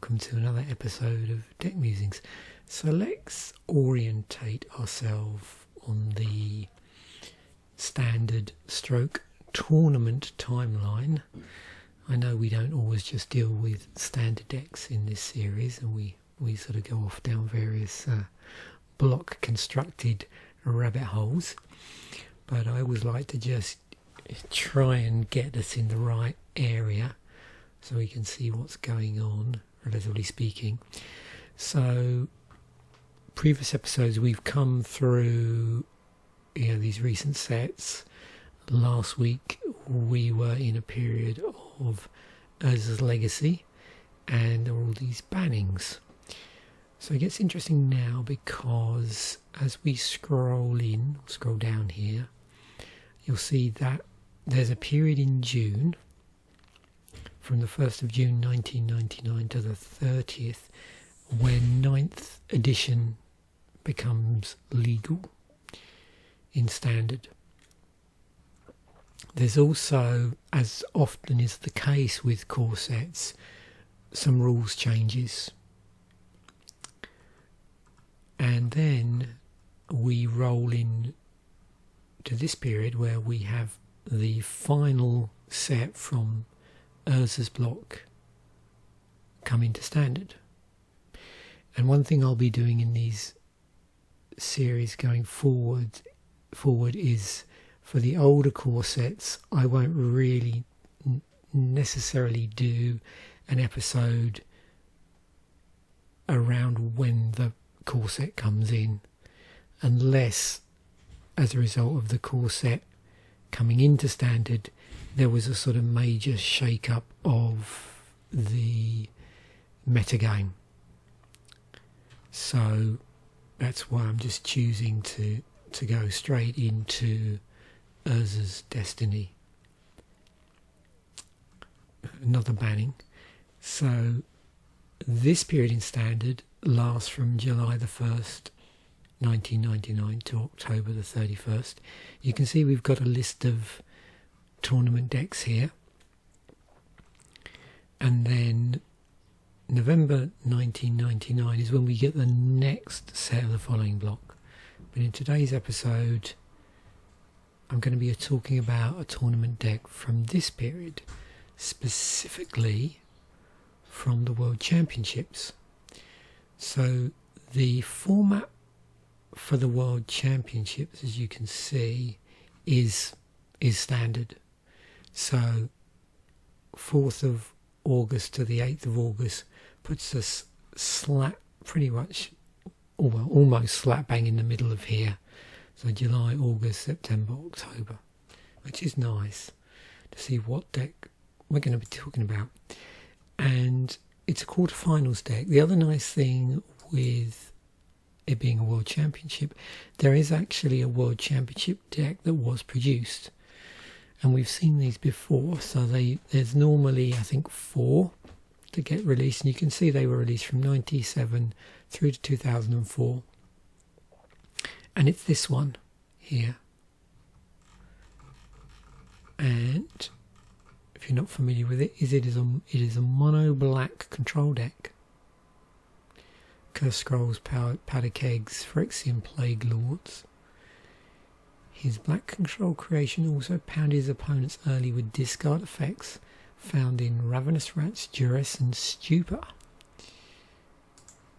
welcome to another episode of Deck Musings. So let's orientate ourselves on the standard stroke tournament timeline. I know we don't always just deal with standard decks in this series, and we sort of go off down various block constructed rabbit holes, but I always like to just try and get us in the right area so we can see what's going on, relatively speaking. So previous episodes we've come through these recent sets. Last week we were in a period of Urza's Legacy and there were all these bannings. So it gets interesting now because as we scroll down here, you'll see that there's a period in June, from the 1st of June 1999 to the 30th, when 9th edition becomes legal in standard. There's also, as often is the case with core sets, some rules changes. And then we roll in to this period where we have the final set from Urza's block come into standard. And one thing I'll be doing in these series going forward is, for the older core sets, I won't really necessarily do an episode around when the core set comes in, unless as a result of the core set coming into standard there was a sort of major shake-up of the metagame. So that's why I'm just choosing to go straight into Urza's Desteny. Another banning. So this period in standard lasts from July the 1st, 1999 to October the 31st. You can see we've got a list of tournament decks here. And then November 1999 is when we get the next set of the following block. But in today's episode, I'm going to be talking about a tournament deck from this period, specifically from the World Championships. So the format for the World Championships, as you can see, is standard. So 4th of August to the 8th of August puts us pretty much, almost slap bang in the middle of here. So July, August, September, October, which is nice to see what deck we're going to be talking about. And it's a quarterfinals deck. The other nice thing with it being a World Championship, there is actually a World Championship deck that was produced. And we've seen these before, so there's normally, I think, 4 to get released. And you can see they were released from 97 through to 2004. And it's this one here. And if you're not familiar with it, it is a mono black control deck. Curse Scrolls, Powder Kegs, Phyrexian Plaguelords. His black control creation also pounded his opponents early with discard effects found in Ravenous Rats, Duress and Stupor.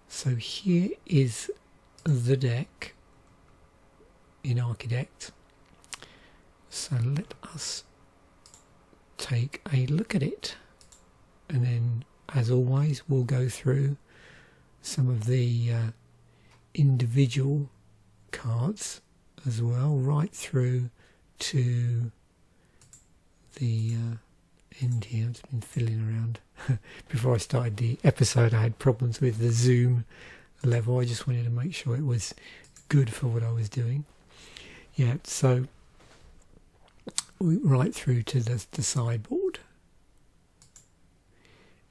So here is the deck in Architect. So let us take a look at it, and then as always we'll go through some of the individual cards as well, right through to the end here. I've just been fiddling around. Before I started the episode I had problems with the zoom level. I just wanted to make sure it was good for what I was doing. Yeah, so right through to the sideboard,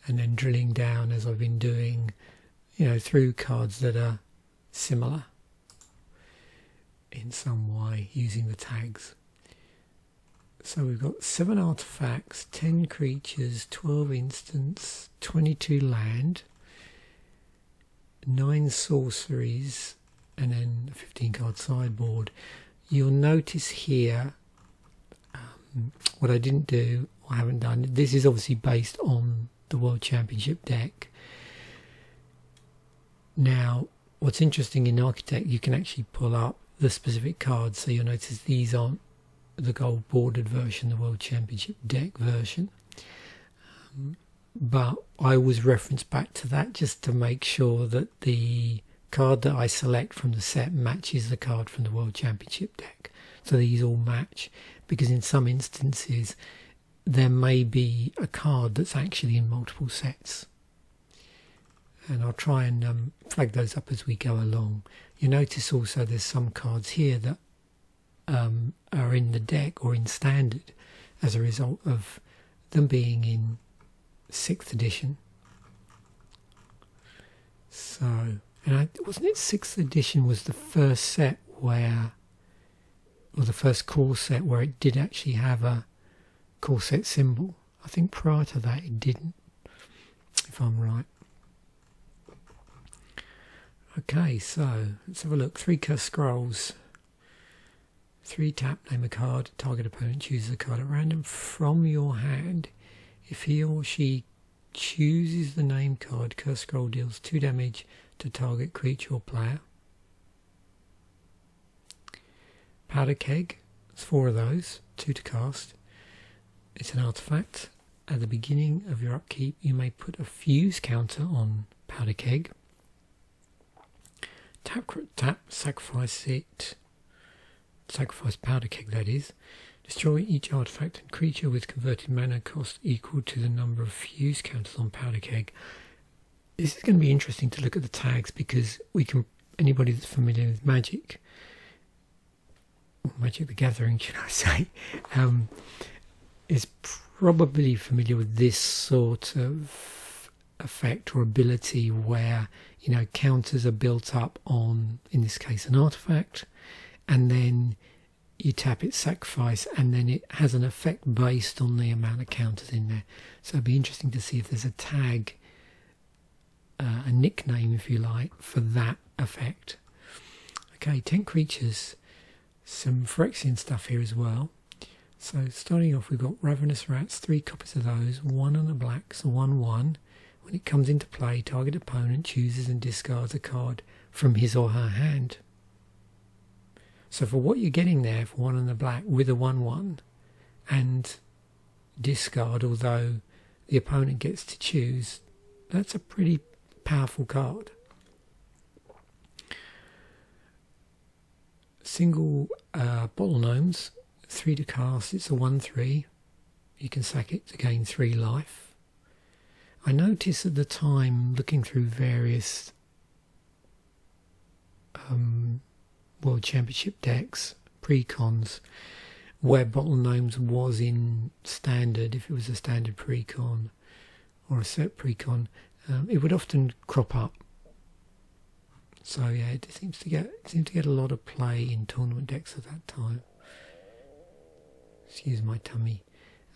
and then drilling down as I've been doing, through cards that are similar in some way using the tags. So we've got 7 artifacts, 10 creatures, 12 instants, 22 land, 9 sorceries and then a 15 card sideboard. You'll notice here what I didn't do or haven't done. This is obviously based on the World Championship deck. Now, what's interesting in Architect, you can actually pull up the specific cards, so you'll notice these aren't the gold bordered version, the World Championship deck version. But I always reference back to that just to make sure that the card that I select from the set matches the card from the World Championship deck. So these all match, because in some instances there may be a card that's actually in multiple sets. And I'll try and flag those up as we go along. You notice also there's some cards here that are in the deck or in standard as a result of them being in 6th edition. So, and wasn't it 6th edition was the first set where, or the first core set where it did actually have a core set symbol? I think prior to that it didn't, if I'm right. Okay, so let's have a look. 3 Cursed Scrolls. 3 tap, name a card. Target opponent chooses a card at random from your hand. If he or she chooses the name card, Cursed Scroll deals 2 damage to target creature or player. Powder Keg. It's 4 of those. 2 to cast. It's an artifact. At the beginning of your upkeep, you may put a fuse counter on Powder Keg. Tap, sacrifice it. Sacrifice Powder Keg, that is. Destroy each artifact and creature with converted mana cost equal to the number of fuse counters on Powder Keg. This is going to be interesting to look at the tags, because we can, anybody that's familiar with Magic the Gathering, should I say, is probably familiar with this sort of effect or ability where, you know, counters are built up on, in this case, an artifact, and then you tap it, sacrifice, and then it has an effect based on the amount of counters in there. So it'd be interesting to see if there's a tag, a nickname, if you like, for that effect. Okay, 10 creatures. Some Phyrexian stuff here as well. So starting off, we've got Ravenous Rats, 3 copies of those, 1 on a black, so 1/1. When it comes into play, target opponent chooses and discards a card from his or her hand. So for what you're getting there, for 1 on the black with a 1/1 and discard, although the opponent gets to choose, that's a pretty powerful card. Single Bottle Gnomes, 3 to cast, it's a 1/3. You can sack it to gain 3 life. I noticed at the time, looking through various World Championship decks, precons, where Bottle Gnomes was in standard, if it was a standard precon or a set precon, it would often crop up. So yeah, it seems to get a lot of play in tournament decks at that time. Excuse my tummy.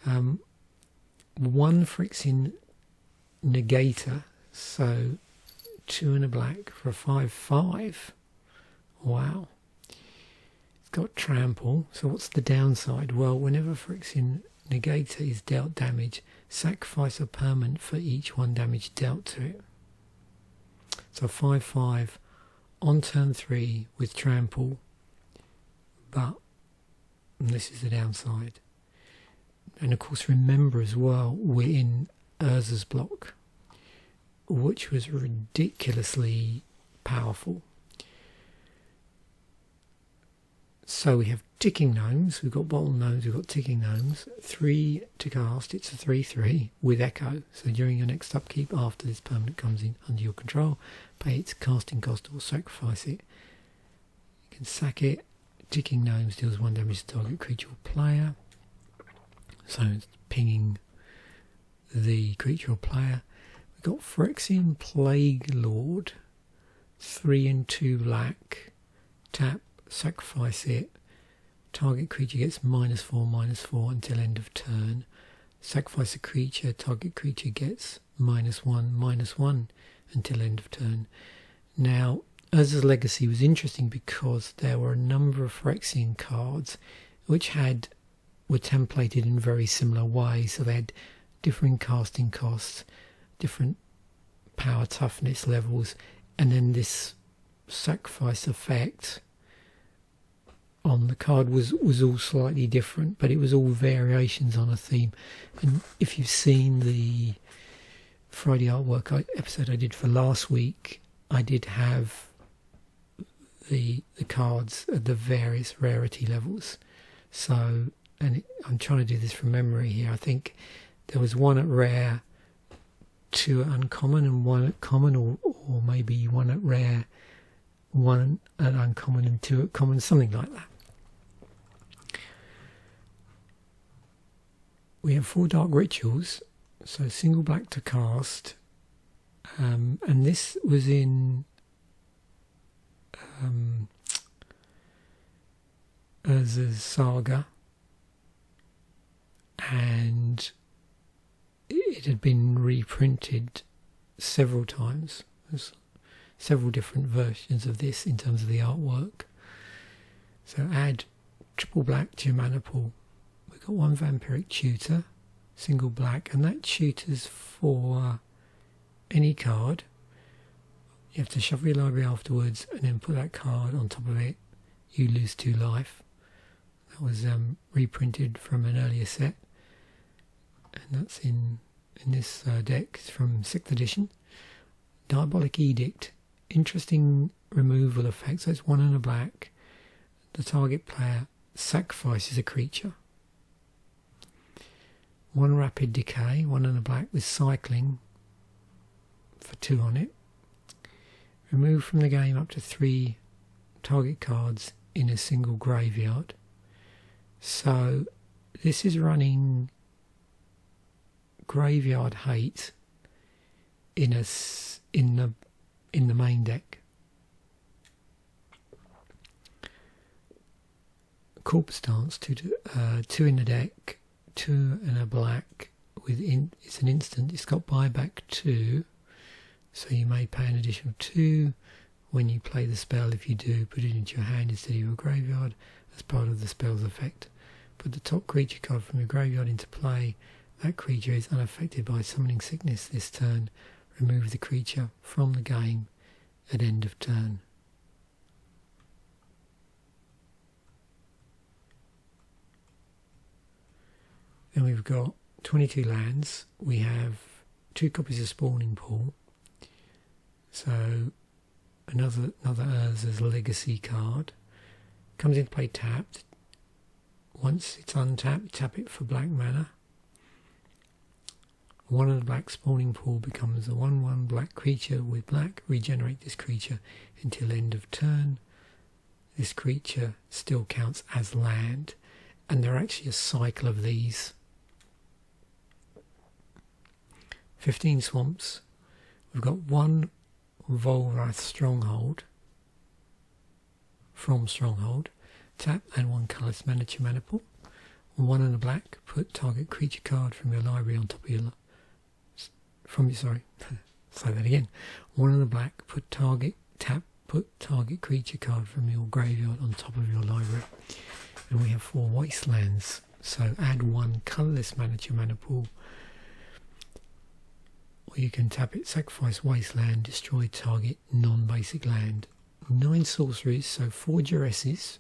1 Phyrexian Negator, so 2 and a black for a 5/5. Wow. It's got trample. So what's the downside? Well, whenever Phyrexian Negator is dealt damage, sacrifice a permanent for each 1 damage dealt to it. So 5/5 on turn 3 with trample, but this is the downside. And of course, remember as well, we're in Urza's block, which was ridiculously powerful. So we have Ticking Gnomes, we've got Bottle Gnomes, we've got Ticking Gnomes, 3 to cast, it's a 3/3 with Echo. So during your next upkeep, after this permanent comes in under your control, pay its casting cost or sacrifice it. You can sack it. Ticking Gnomes deals 1 damage to target creature or player. So it's pinging the creature or player. We've got Phyrexian Plaguelord, 3 and 2 black. Tap, sacrifice it. Target creature gets -4/-4 until end of turn. Sacrifice a creature. Target creature gets -1/-1 until end of turn. Now, Urza's Legacy was interesting because there were a number of Phyrexian cards which were templated in very similar ways. So they had differing casting costs, different power toughness levels, and then this sacrifice effect on the card was all slightly different, but it was all variations on a theme. And if you've seen the Friday artwork episode I did for last week, I did have the cards at the various rarity levels. So, I'm trying to do this from memory here. I think there was one at rare, two at uncommon, and one at common, or maybe one at rare, one at uncommon, and two at common, something like that. We have 4 dark rituals, so single black to cast, and this was in Urza's Saga, and it had been reprinted several times. There's several different versions of this in terms of the artwork. So add triple black to your mana pool. We've got 1 Vampiric Tutor, single black, and that tutors for any card. You have to shuffle your library afterwards and then put that card on top of it. You lose 2 life. That was reprinted from an earlier set, and that's in this deck. It's from 6th edition. Diabolic Edict, interesting removal effect. So it's 1 and a black. The target player sacrifices a creature. 1 Rapid Decay, 1 and a black with cycling for 2 on it. Remove from the game up to 3 target cards in a single graveyard. So this is running Graveyard Hate in the main deck. Corpse Dance, 2 in the deck, 2 and a black. It's an instant. It's got buyback 2, so you may pay an additional 2 when you play the spell. If you do, put it into your hand instead of your graveyard as part of the spell's effect. Put the top creature card from your graveyard into play. That creature is unaffected by summoning sickness this turn. Remove the creature from the game at end of turn. Then we've got 22 lands. We have 2 copies of Spawning Pool. So another Urza's Legacy card. Comes into play tapped. Once it's untapped, tap it for black mana. 1 of the black Spawning Pool becomes a 1/1 black creature with black. Regenerate this creature until end of turn. This creature still counts as land, and there are actually a cycle of these. 15 swamps. We've got 1 Volrath Stronghold from Stronghold. Tap and 1 colourless mana to your mana pool. 1 and a black. Put target creature card from your library on top of your say that again. 1 and a black. Put target creature card from your graveyard on top of your library. And we have 4 Wastelands. So add 1 colourless mana to your mana pool. Or you can tap it, sacrifice Wasteland, destroy target non-basic land. 9 sorceries, so 4 Duresses.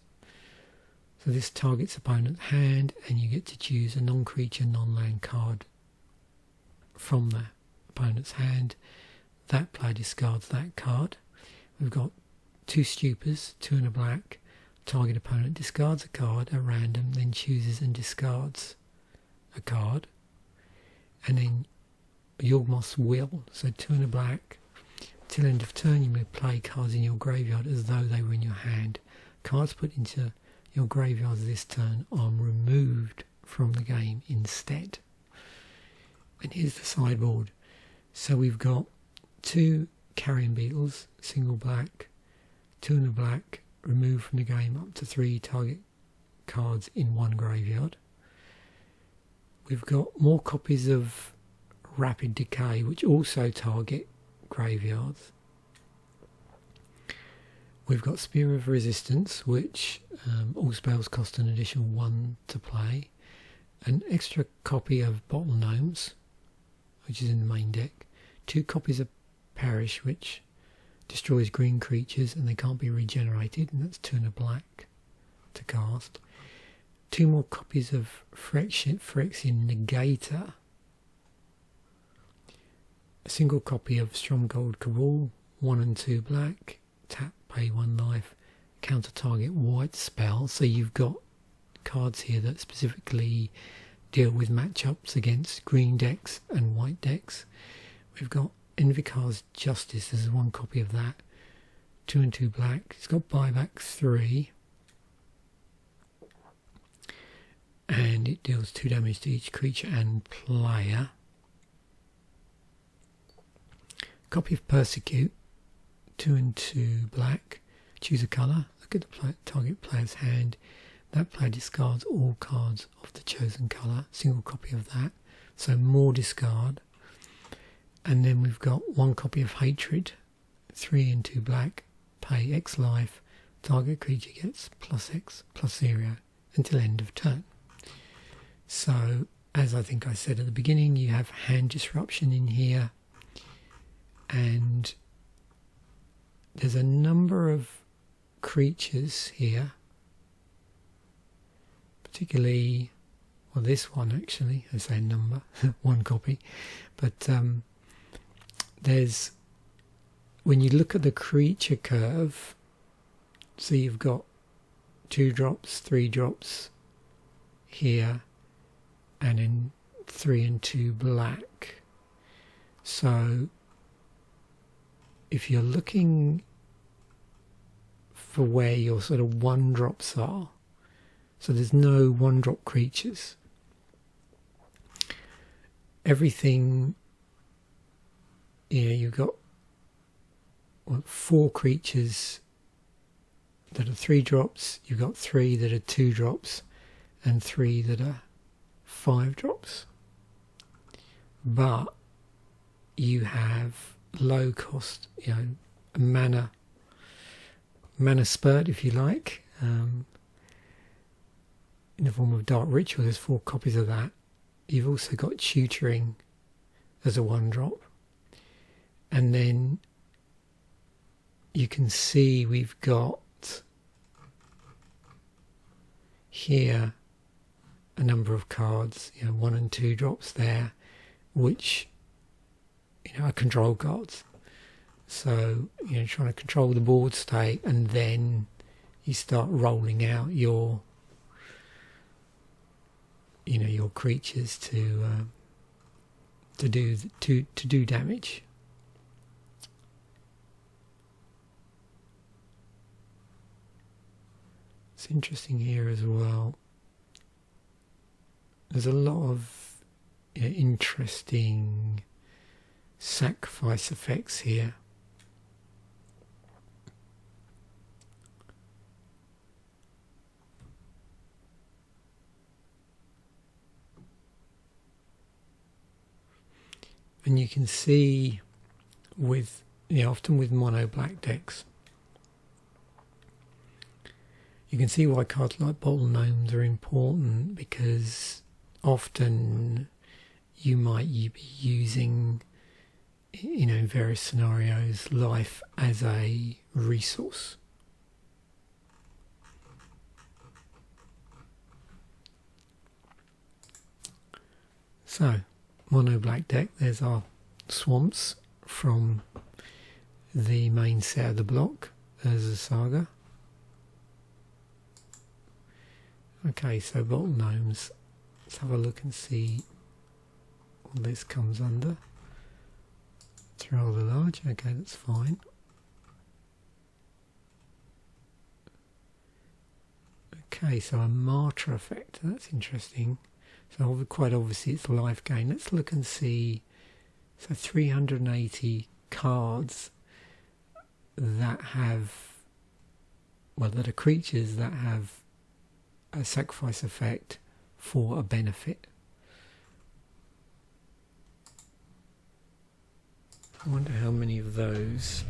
So this targets opponent's hand, and you get to choose a non-creature, non-land card from the opponent's hand. That player discards that card. We've got 2 Stupors, 2 and a black. Target opponent discards a card at random, then chooses and discards a card. And then Yawgmoth's Will, so 2 and a black. Till end of turn you may play cards in your graveyard as though they were in your hand. Cards put into your graveyards this turn are removed from the game instead. And here's the sideboard. So we've got 2 Carrion Beetles, single black, 2 and a black, remove from the game up to 3 target cards in 1 graveyard. We've got more copies of Rapid Decay, which also target graveyards. We've got Spear of Resistance, which all spells cost an additional 1 to play. An extra copy of Bottle Gnomes, which is in the main deck. 2 copies of Perish, which destroys green creatures and they can't be regenerated, and that's 2 and a black to cast. 2 more copies of Phyrexian Negator. A single copy of Stromgald Cabal, 1 and 2 black. Tap, pay 1 life, counter target white spell. So you've got cards here that specifically deal with matchups against green decks and white decks. We've got Evincar's Justice, there's 1 copy of that. 2 and 2 black. It's got buyback 3. And it deals 2 damage to each creature and player. Copy of Persecute. 2 and 2 black. Choose a colour. Look at the target player's hand. That player discards all cards of the chosen colour. Single copy of that. So more discard. And then we've got 1 copy of Hatred. 3 and 2 black. Pay X life. Target creature gets +X +0 until end of turn. So, as I think I said at the beginning, you have hand disruption in here. And there's a number of creatures here, particularly, well, this one actually, I say number, 1 copy, but there's, when you look at the creature curve, so you've got 2 drops, 3 drops here, and then 3 and 2 black. So if you're looking for where your sort of 1 drops are, so there's no 1 drop creatures. Everything, you've got 4 creatures that are 3 drops, you've got 3 that are 2 drops, and 3 that are 5 drops. But you have low cost, a mana spurt, if you like, in the form of Dark Ritual. There's 4 copies of that. You've also got Tutoring as a 1 drop, and then you can see we've got here a number of cards, 1 and 2 drops there, which are control cards. So trying to control the board state, and then you start rolling out your your creatures to do damage. It's interesting here as well. There's a lot of interesting sacrifice effects here. And you can see with, often with mono black decks, you can see why cards like Bottle Gnomes are important, because often you might be using, in various scenarios, life as a resource. So, mono black deck, there's our swamps from the main set of the block. There's a saga. Okay, so Bottle Gnomes. Let's have a look and see what this comes under. It's rather large. Okay, that's fine. Okay, so a martyr effect. That's interesting. So quite obviously it's life gain. Let's look and see. So 380 cards that have, that are creatures that have a sacrifice effect for a benefit. I wonder how many of those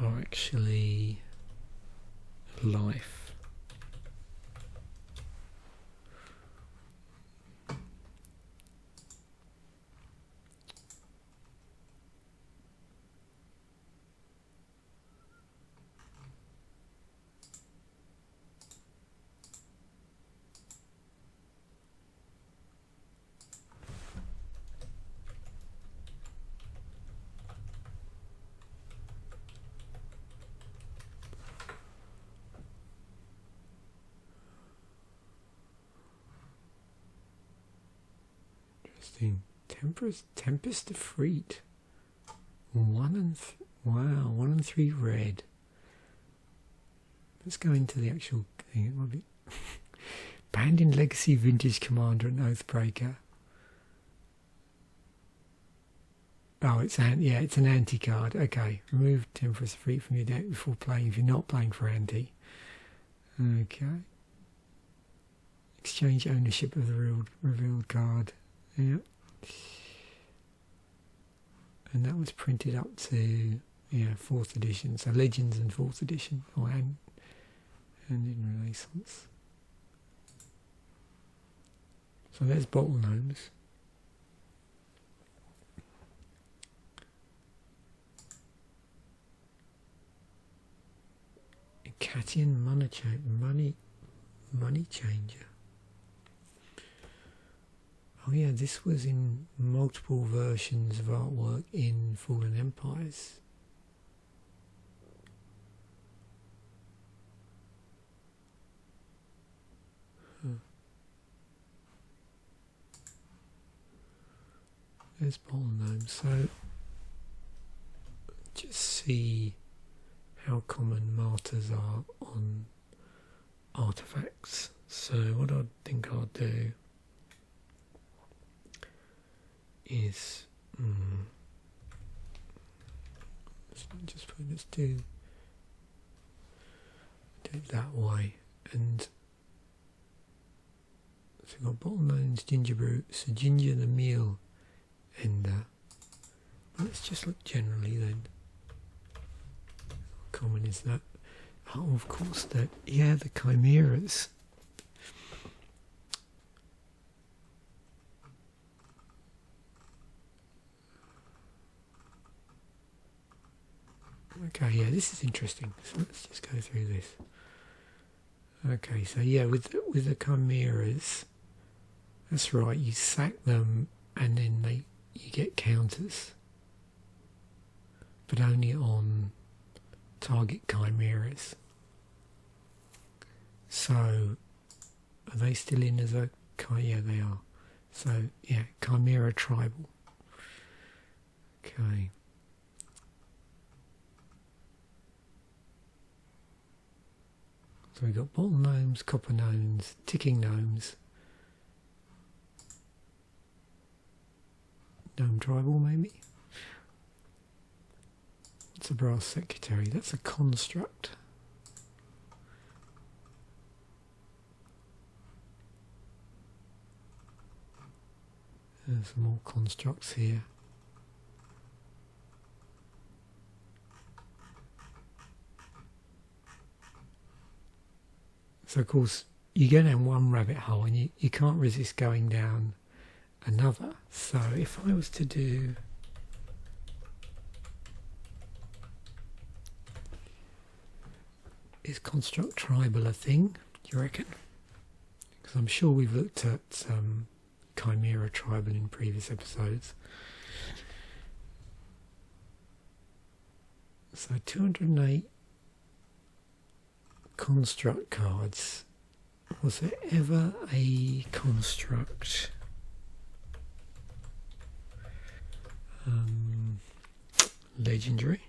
are actually life. Tempest of Freet. 1 and wow, 1 and 3 red. Let's go into the actual thing. It might be banned in Legacy, Vintage Commander, and Oathbreaker. Oh, it's an anti card. Okay, remove Tempest of Freet from your deck before playing if you're not playing for anti. Okay. Exchange ownership of the revealed card. Yep. And that was printed up to 4th edition, so Legends and 4th edition, and in Renaissance. So there's Bottle Gnomes. Carrion money changer. Oh yeah, this was in multiple versions of artwork in Fallen Empires. There's Bottle Gnomes. So just see how common martyrs are on artifacts. So what I think I'll do is let's do it that way. And so we've got Bottle Gnomes, Ginger Brew, so Ginger the Meal Ender. Let's just look generally then. How common is that? Oh, of course, the chimeras. Okay, yeah, this is interesting. So let's just go through this. Okay, so yeah, with the chimeras, that's right. You sack them, and then you get counters, but only on target chimeras. So, are they still in as a yeah, they are. So yeah, chimera tribal. Okay. So we've got Bottle Gnomes, Copper Gnomes, Ticking Gnomes, Gnome Tribal maybe. It's a Brass Secretary, that's a construct. There's some more constructs here. So of course you go down one rabbit hole and you can't resist going down another. So if I was to do is Construct Tribal a thing, do you reckon? Because I'm sure we've looked at Chimera Tribal in previous episodes. So 208 construct cards. Was there ever a construct? Legendary.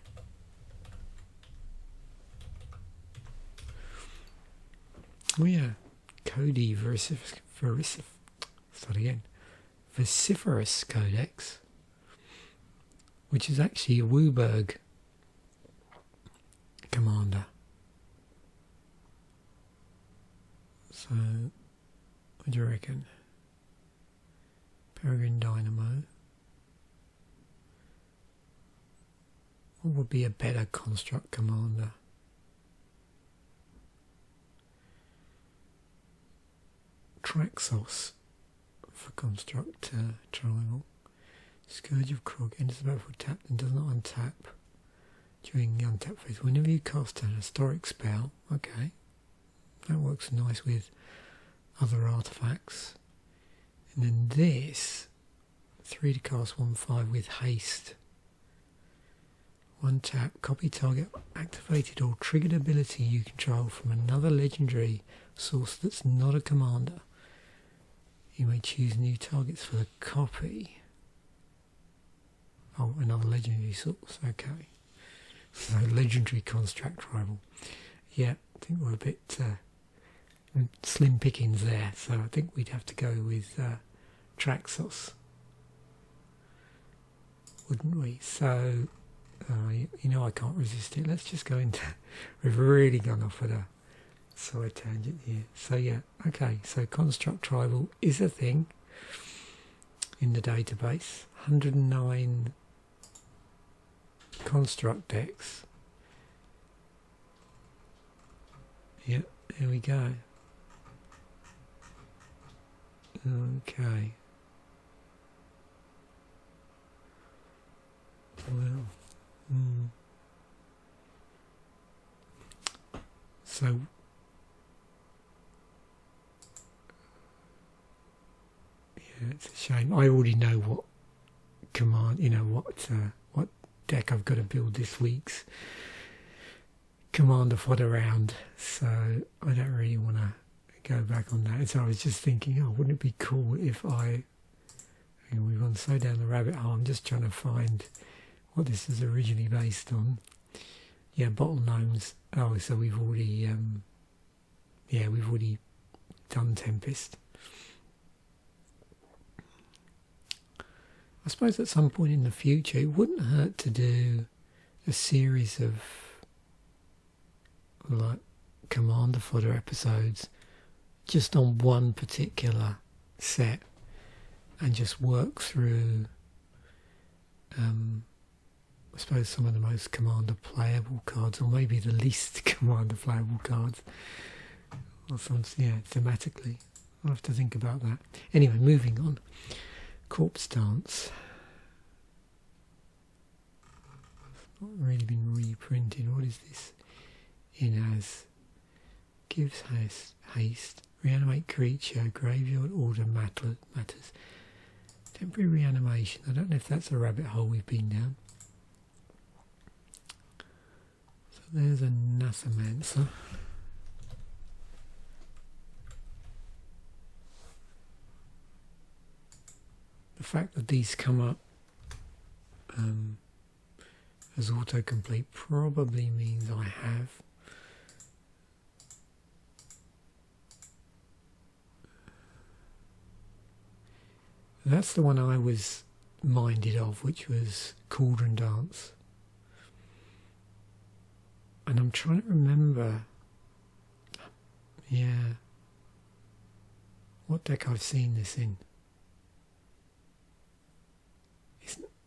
Oh yeah, Cody Vociferous Codex, which is actually a Wooburg commander. So, what do you reckon? Peregrine Dynamo. What would be a better construct commander? Traxos for construct triangle. Scourge of Krog enters the battlefield tapped and does not untap during the untap phase. Whenever you cast an historic spell, okay, that works nice with other artifacts. And then this, 3 to cast 1/5 with haste. 1 tap, copy target activated or triggered ability you control from another legendary source that's not a commander. You may choose new targets for the copy. Oh, another legendary source, okay. So legendary construct rival. Yeah, I think we're a bit slim pickings there, so I think we'd have to go with Traxos, wouldn't we? So, you know, I can't resist it. Let's just go into... We've really gone off at a side tangent here. So yeah, okay, so construct tribal is a thing in the database. 109 construct decks. Yep, there we go. Okay. Well, so yeah, it's a shame. I already know what command, you know, what deck I've got to build this week's commander fodder round, so I don't really want to go back on that. And so I was just thinking, oh, wouldn't it be cool if we've gone so down the rabbit hole. I'm just trying to find what this is originally based on. Yeah, Bottle Gnomes. Oh, so we've already we've already done Tempest. I suppose at some point in the future it wouldn't hurt to do a series of like commander fodder episodes just on one particular set and just work through I suppose some of the most commander playable cards, or maybe the least commander playable cards, or some, yeah, thematically. I'll have to think about that. Anyway, moving on. Corpse Dance. It's not really been reprinted. What is this? In as gives haste, reanimate creature, graveyard order matters. Temporary reanimation. I don't know if that's a rabbit hole we've been down. So there's a Nathamancer. The fact that these come up as autocomplete probably means I have. That's the one I was minded of, which was Cauldron Dance. And I'm trying to remember, yeah, what deck I've seen this in.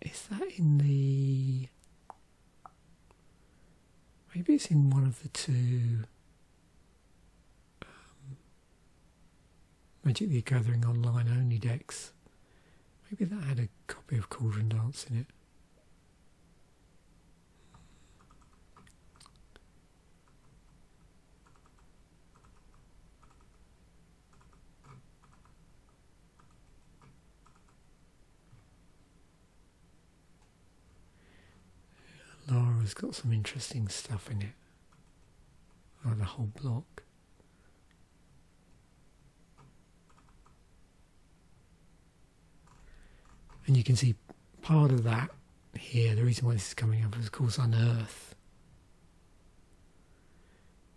Is that in the... Maybe it's in one of the two Magic the Gathering online only decks. Maybe that had a copy of Cauldron Dance in it. Laura's got some interesting stuff in it. Like the whole block. And you can see part of that here, the reason why this is coming up is of course Unearth,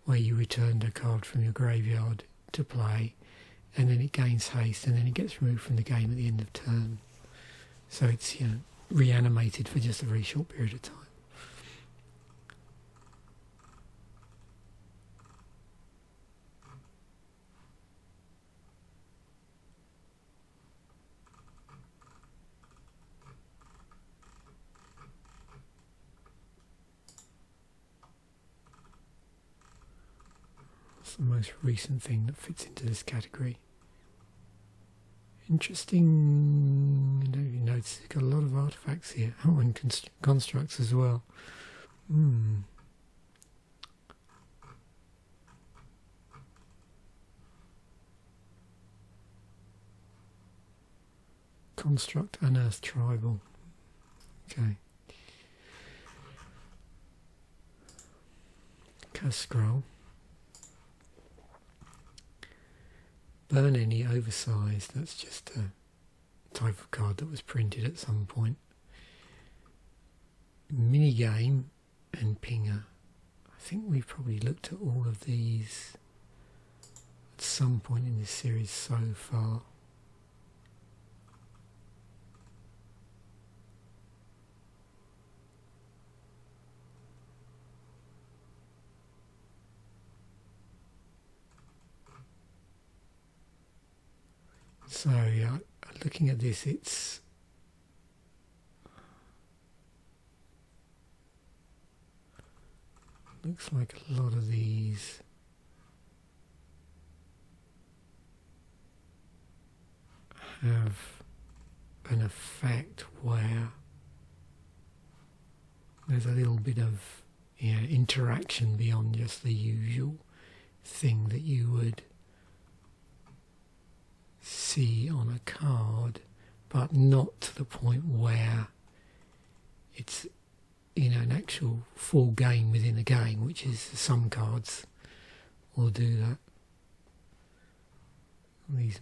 where you returned a card from your graveyard to play and then it gains haste and then it gets removed from the game at the end of turn. So it's, you know, reanimated for just a very short period of time. the most recent thing that fits into this category. Interesting. I don't even notice it's got a lot of artifacts here. Oh, and constructs as well. Construct Unearthed Tribal. Okay. Cast Scroll. Burn any oversized. That's just a type of card that was printed at some point. Minigame and Pinger. I think we've probably looked at all of these at some point in this series so far. So yeah, looking at this, it's looks like a lot of these have an effect where there's a little bit of interaction beyond just the usual thing that you would see on a card, but not to the point where it's an actual full game within a game, which is some cards will do that. These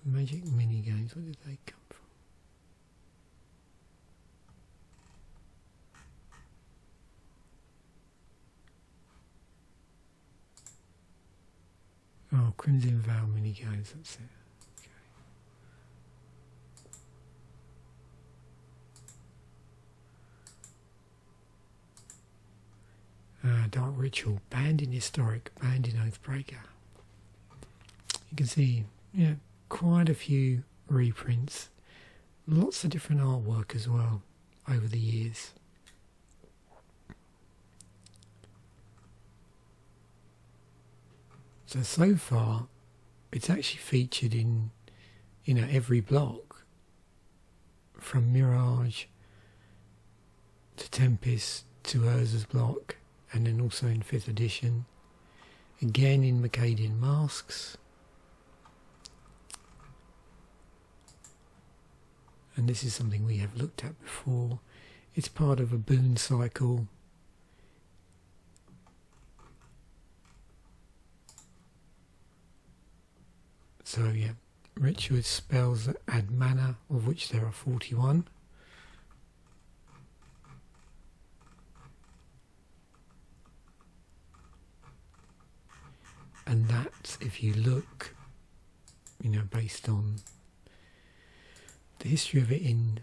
magic mini games, where did they come from? Oh, Crimson Vow mini games, that's it. Dark Ritual, banned in Historic, banned in Oathbreaker. You can see, quite a few reprints, lots of different artwork as well over the years. So far, it's actually featured in, every block, from Mirage to Tempest to Urza's block, and then also in 5th edition, again in Mercadian Masks, and this is something we have looked at before. It's part of a boon cycle. So yeah, ritual spells that add mana, of which there are 41. And that, if you look, based on the history of it in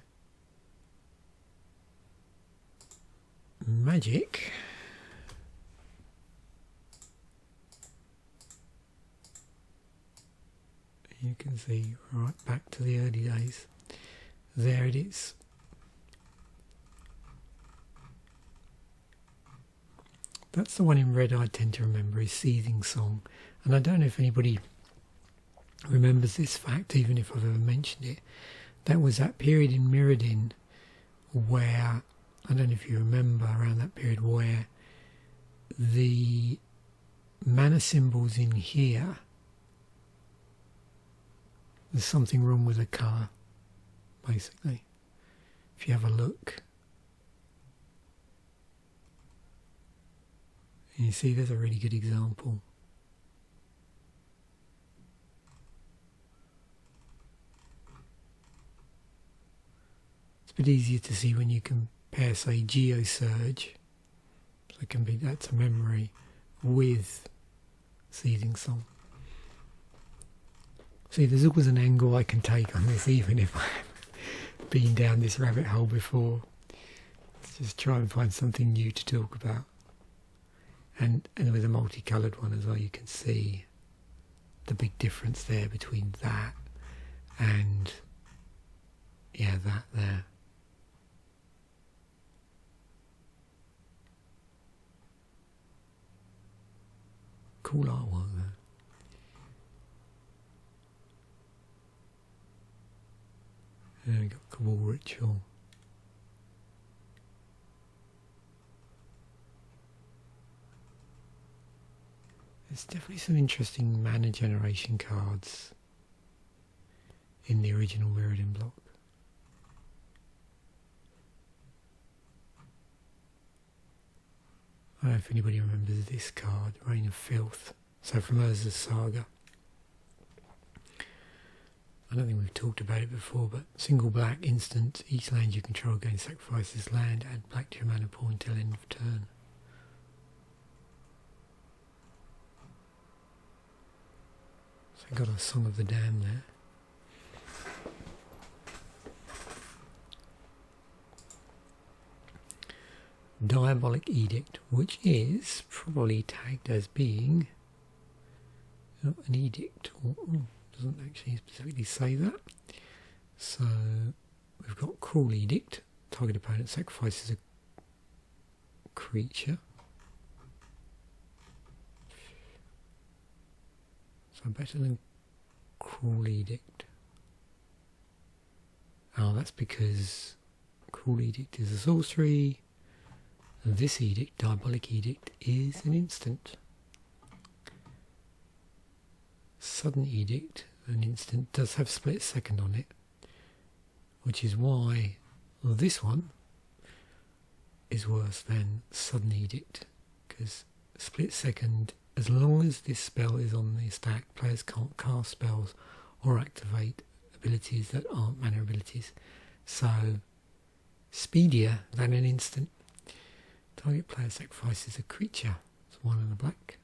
Magic, you can see right back to the early days. There it is. That's the one in red I tend to remember, is Seething Song. And I don't know if anybody remembers this fact, even if I've ever mentioned it. That was that period in Mirrodin where, I don't know if you remember, around that period where the mana symbols in here, there's something wrong with the colour, basically. If you have a look, and you see there's a really good example. It's a bit easier to see when you compare, say, Geosurge, so it can be, that's a memory, with Seething Song. See, there's always an angle I can take on this, even if I've been down this rabbit hole before. Let's just try and find something new to talk about. And with a multicoloured one as well, you can see the big difference there between that and, that there. cool artwork there. And we got Cabal Ritual. There's definitely some interesting mana generation cards in the original Mirrodin block. I don't know if anybody remembers this card, Reign of Filth. So from Urza's Saga. I don't think we've talked about it before, but single black, instant, each land you control gains sacrifice this land, add black to your mana pool until end of turn. So I got a Song of the Dam there. Diabolic Edict, which is probably tagged as being an edict, or doesn't actually specifically say that. So we've got Cruel Edict, target opponent sacrifices a creature. So better than Cruel Edict. Oh, that's because Cruel Edict is a sorcery. This edict, Diabolic Edict, is an instant. Sudden Edict, an instant, does have split second on it, which is why this one is worse than Sudden Edict, because split second, as long as this spell is on the stack, players can't cast spells or activate abilities that aren't mana abilities. So, speedier than an instant. Target player sacrifices a creature. It's 1 and a black.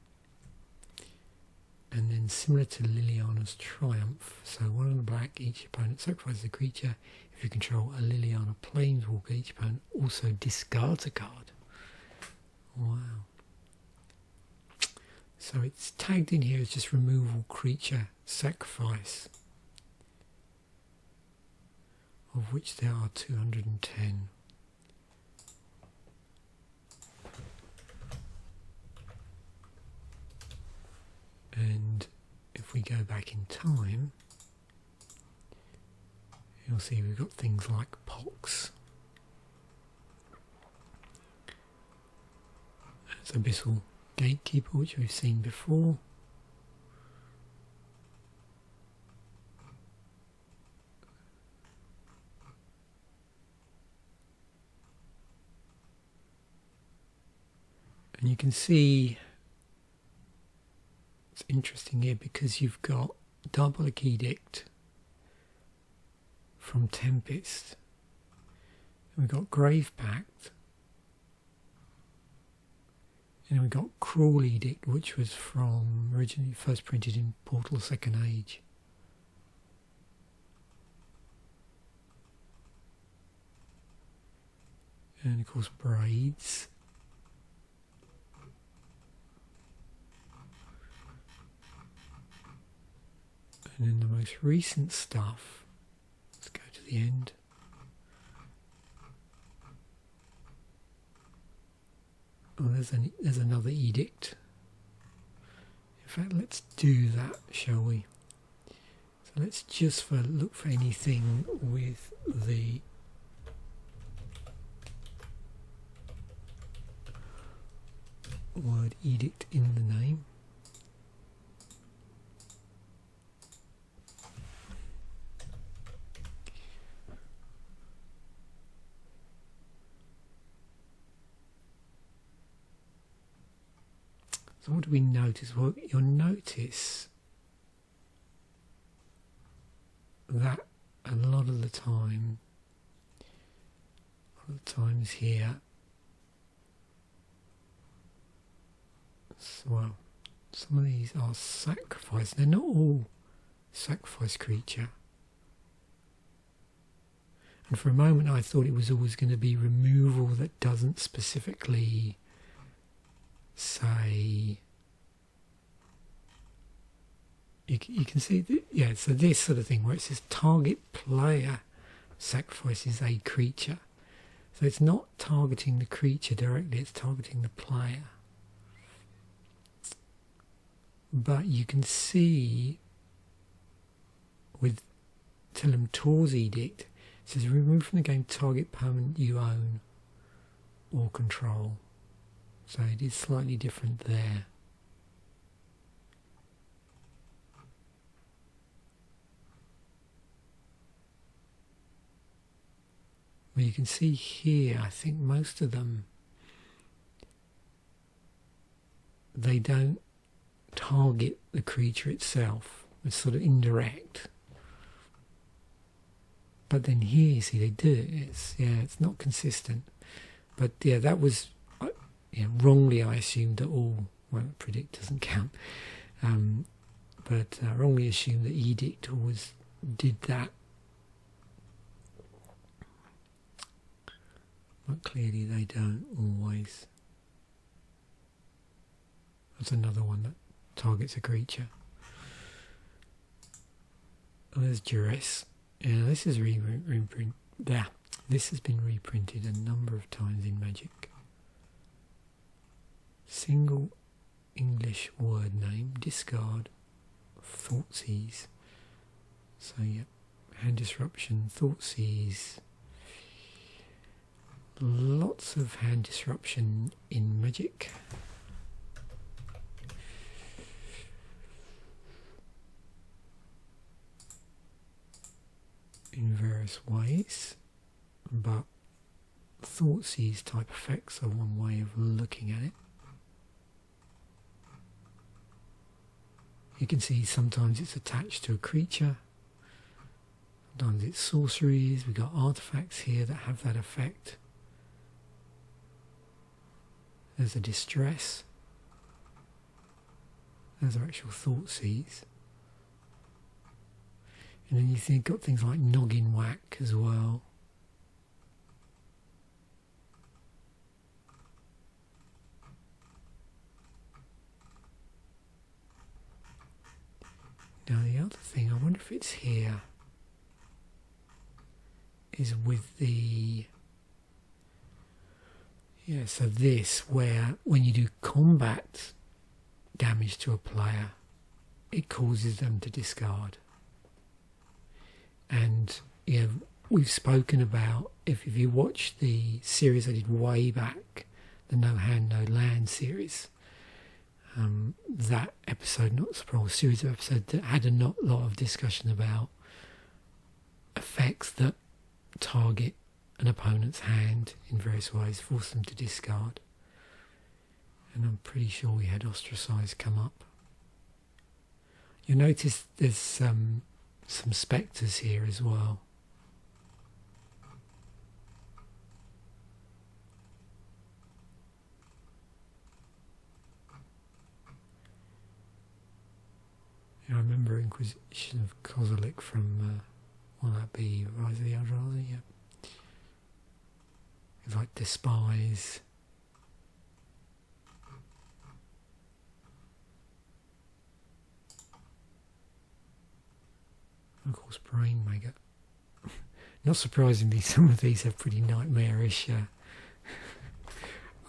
And then similar to Liliana's Triumph, so 1 and a black, each opponent sacrifices a creature. If you control a Liliana Planeswalker, each opponent also discards a card. Wow. So it's tagged in here as just removal creature sacrifice, of which there are 210. And if we go back in time, you'll see we've got things like Pox. There's Abyssal Gatekeeper, which we've seen before. And you can see it's interesting here because you've got Diabolic Edict from Tempest, and we've got Grave Pact, and we've got Cruel Edict, which was from originally first printed in Portal Second Age. And of course Braids. And then the most recent stuff, let's go to the end. Oh, there's another edict. In fact, let's do that, shall we? So let's just look for anything with the word edict in the name. So what do we notice? Well, you'll notice that a lot of the times here, well, some of these are sacrifice. They're not all sacrifice creature. And for a moment I thought it was always going to be removal that doesn't specifically say, you can see that, yeah, so this sort of thing where it says target player sacrifices a creature, so it's not targeting the creature directly, it's targeting the player. but you can see with Telemtor's Edict, it says remove from the game target permanent you own or control. So it is slightly different there. Well, you can see here, I think most of them, they don't target the creature itself. It's sort of indirect. But then here, you see, they do. It's not consistent. But yeah, that was wrongly. I assumed that all predict doesn't count, but wrongly assumed that Edict always did that. But clearly, they don't always. That's another one that targets a creature. Oh, there's Duress. Yeah, this is reprint. There, this has been reprinted a number of times in Magic. Single English word name, discard, Thoughtseize. So yeah, hand disruption, Thoughtseize. Lots of hand disruption in Magic. In various ways, but Thoughtseize type effects are one way of looking at it. You can see sometimes it's attached to a creature, sometimes it's sorceries. We've got artifacts here that have that effect. There's a Distress. There's our actual Thoughtseize. And then you've got things like Noggin Whack as well. Now the other thing, I wonder if it's here, is with the... Yeah, so this, where when you do combat damage to a player, it causes them to discard. And we've spoken about, if you watch the series I did way back, the No Hand No Land series, that episode, not surprise, series of episodes that had a lot of discussion about effects that target an opponent's hand in various ways, force them to discard. And I'm pretty sure we had Ostracize come up. You'll notice there's some spectres here as well. I remember Inquisition of Kozilek from, will that be Rise of the Eldrazi? Yeah. It's like Despise. Of course, Brainmaker. Not surprisingly, some of these have pretty nightmarish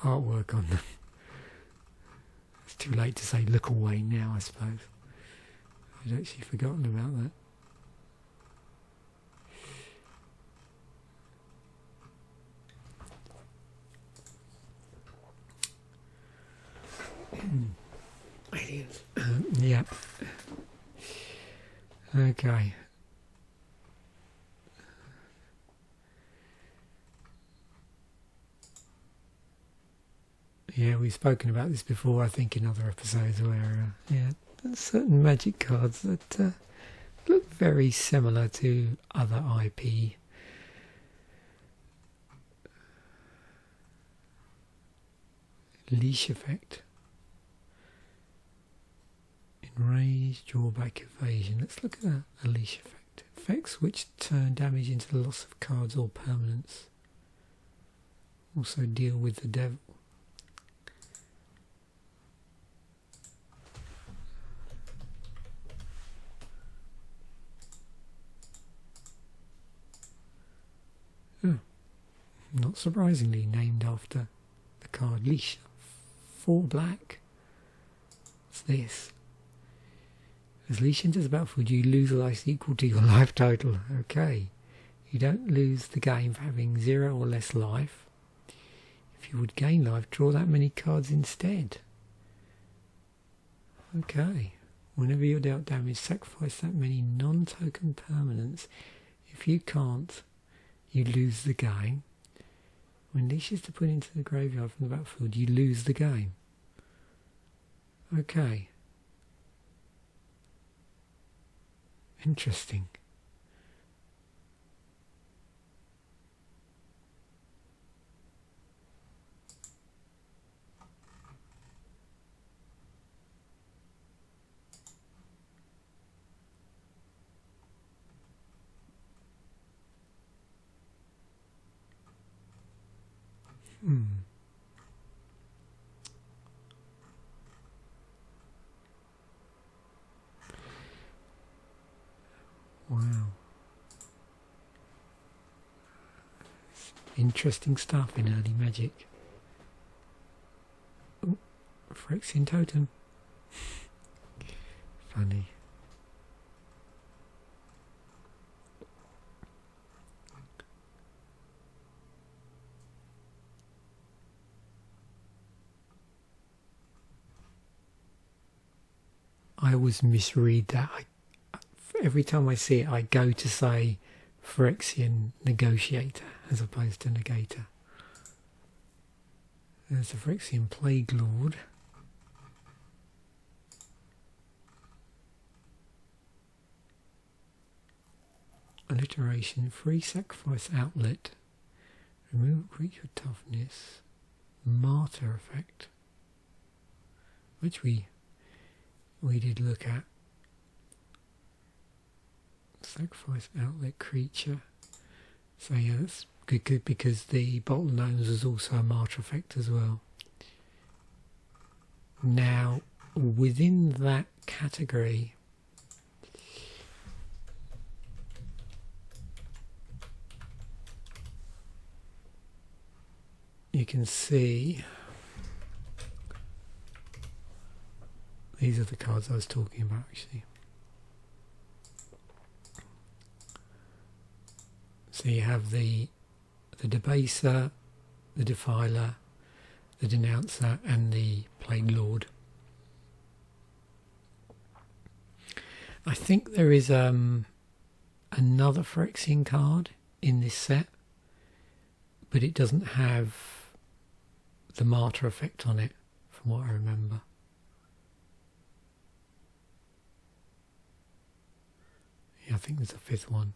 artwork on them. It's too late to say look away now, I suppose. I'd actually forgotten about that. Aliens. Yeah. Okay. Yeah, we've spoken about this before, I think, in other episodes where, there's certain Magic cards that look very similar to other IP. Leash effect. Enrage, drawback, evasion. Let's look at that. A leash effect. Effects which turn damage into the loss of cards or permanents. Also deal with the devil. Not surprisingly named after the card Leash. 4 black. What's this? As Leash enters the battlefield, you lose a life equal to your life total. Okay. You don't lose the game for having 0 or less life. If you would gain life, draw that many cards instead. Okay. Whenever you're dealt damage, sacrifice that many non-token permanents. If you can't, you lose the game. When Leash is to put into the graveyard from the battlefield, you lose the game. Okay. Interesting. Wow. Interesting stuff in early Magic. Oh, Phyrexian Totem. Funny. I always misread that. Every time I see it, I go to say Phyrexian Negotiator as opposed to Negator. There's the Phyrexian Plaguelord. Alliteration, free sacrifice outlet, remove creature toughness, martyr effect, which we did look at. Sacrifice outlet creature. So yeah, that's good because the Bottle Gnomes was also a martyr effect as well. Now, within that category, you can see these are the cards I was talking about actually. So you have the Debaser, the Defiler, the Denouncer and the Plaguelord. I think there is another Phyrexian card in this set, but it doesn't have the martyr effect on it from what I remember. Yeah, I think there's a fifth one.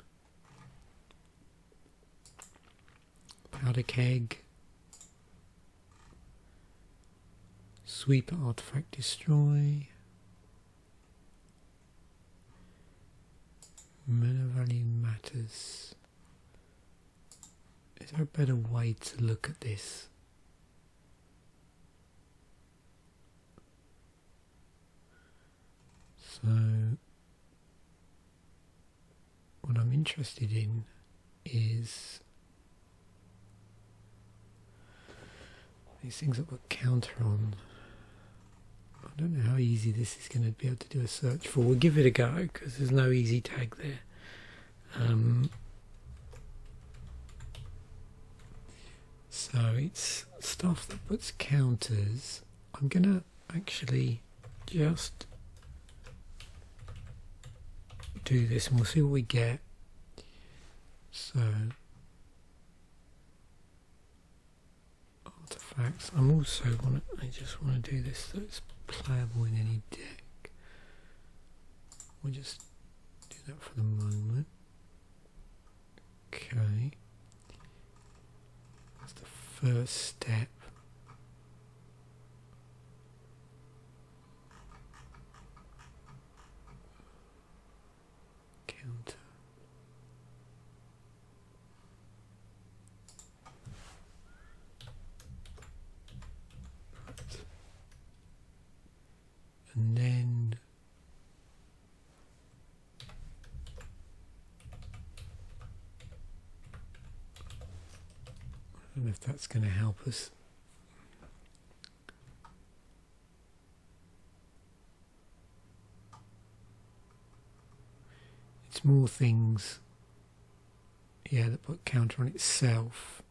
Powder Keg, Sweeper Artifact Destroy, Mana Value Matters. Is there a better way to look at this? So, what I'm interested in is these things I've got counter on. I don't know how easy this is going to be able to do a search for. We'll give it a go because there's no easy tag there. So it's stuff that puts counters. I'm going to actually just do this and we'll see what we get. So artifacts. I just want to do this so it's playable in any deck. We'll just do that for the moment. Okay. That's the first step. Counter. And then I don't know if that's going to help us. it's more things, yeah, that put counter on itself.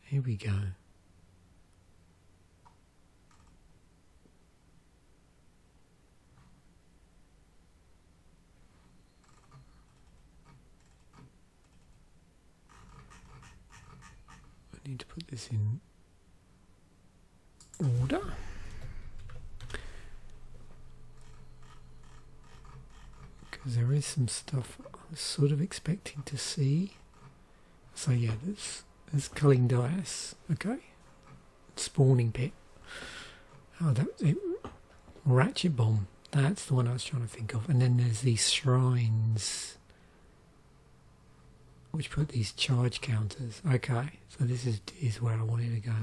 Here we go. I need to put this in order. Because there is some stuff I was sort of expecting to see. So yeah, there's culling dice, okay. Spawning pit. Oh, that's it. Ratchet bomb. That's the one I was trying to think of. And then there's these shrines, which put these charge counters. Okay, so this is where I wanted to go.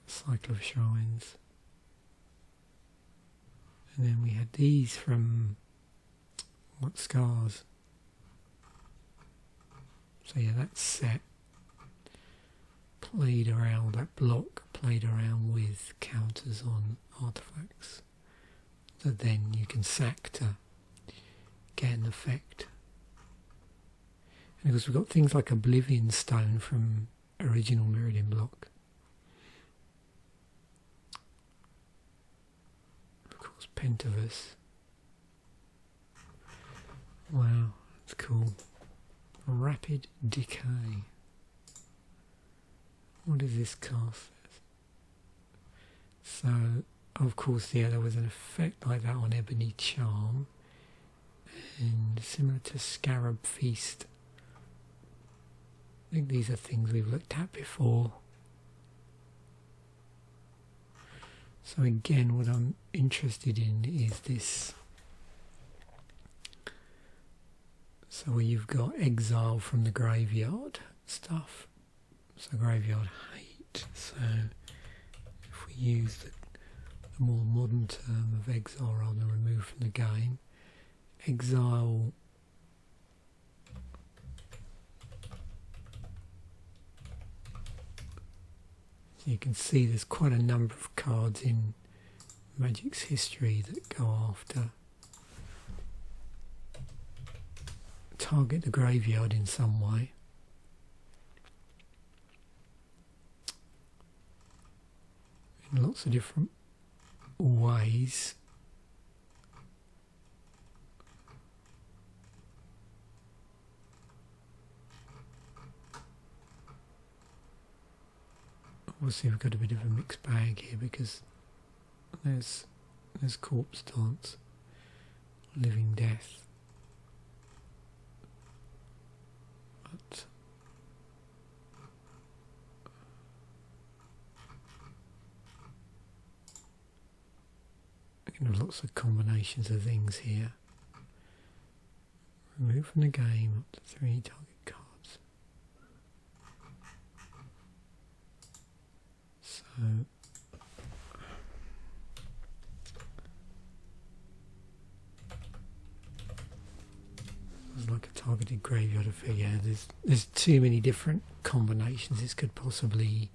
Cycle of shrines. And then we had these from what scars? So yeah, that's set. Played around, that block played around with counters on artifacts. So then you can sack to get an effect. And because we've got things like Oblivion Stone from original Mirrodin block. Of course, Pentavus. Wow, that's cool. Rapid Decay. What does this cast? So, of course, yeah, there was an effect like that on Ebony Charm, and similar to Scarab Feast. I think these are things we've looked at before. So again, what I'm interested in is this. So where you've got exile from the graveyard stuff. So graveyard hate. So if we use the more modern term of exile rather than remove from the game, exile you can see there's quite a number of cards in Magic's history that go after target the graveyard in some way. In lots of different ways. Obviously we've got a bit of a mixed bag here because there's Corpse Dance, Living Death. But we can have lots of combinations of things here. Remove from the game up to 3 target cards. So it's like a targeted graveyard affair. Yeah, there's too many different combinations this could possibly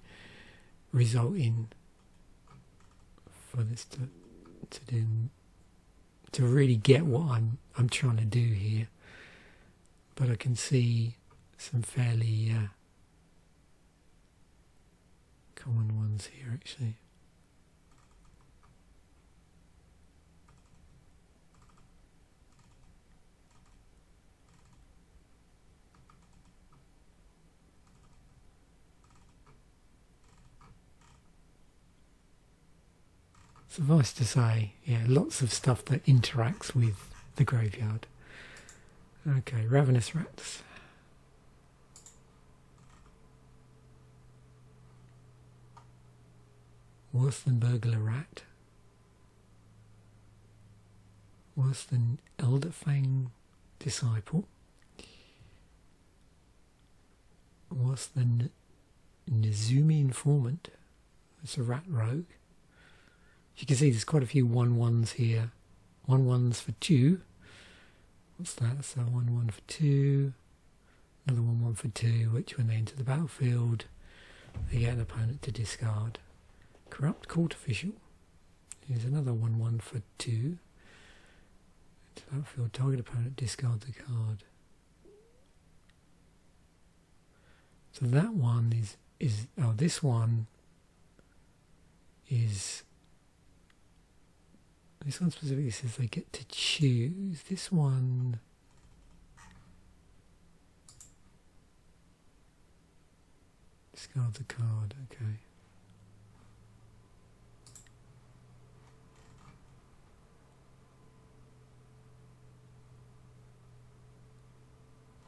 result in for this to really get what I'm trying to do here. But I can see some fairly common ones here actually. Suffice to say, yeah, lots of stuff that interacts with the graveyard. Okay, Ravenous Rats. Worse than Burglar Rat. Worse than Elderfang Disciple. Worse than Nezumi Informant. It's a rat rogue. You can see there's quite a few 1/1s here. 1/1s for 2. What's that? So 1/1 for 2. Another 1/1 for 2, which when they enter the battlefield they get an opponent to discard. Corrupt Court Official. Here's another 1/1 for 2. To that field, target opponent discards a card. So that one is oh, this one is, this one specifically says they get to choose. This one, discards a card, okay.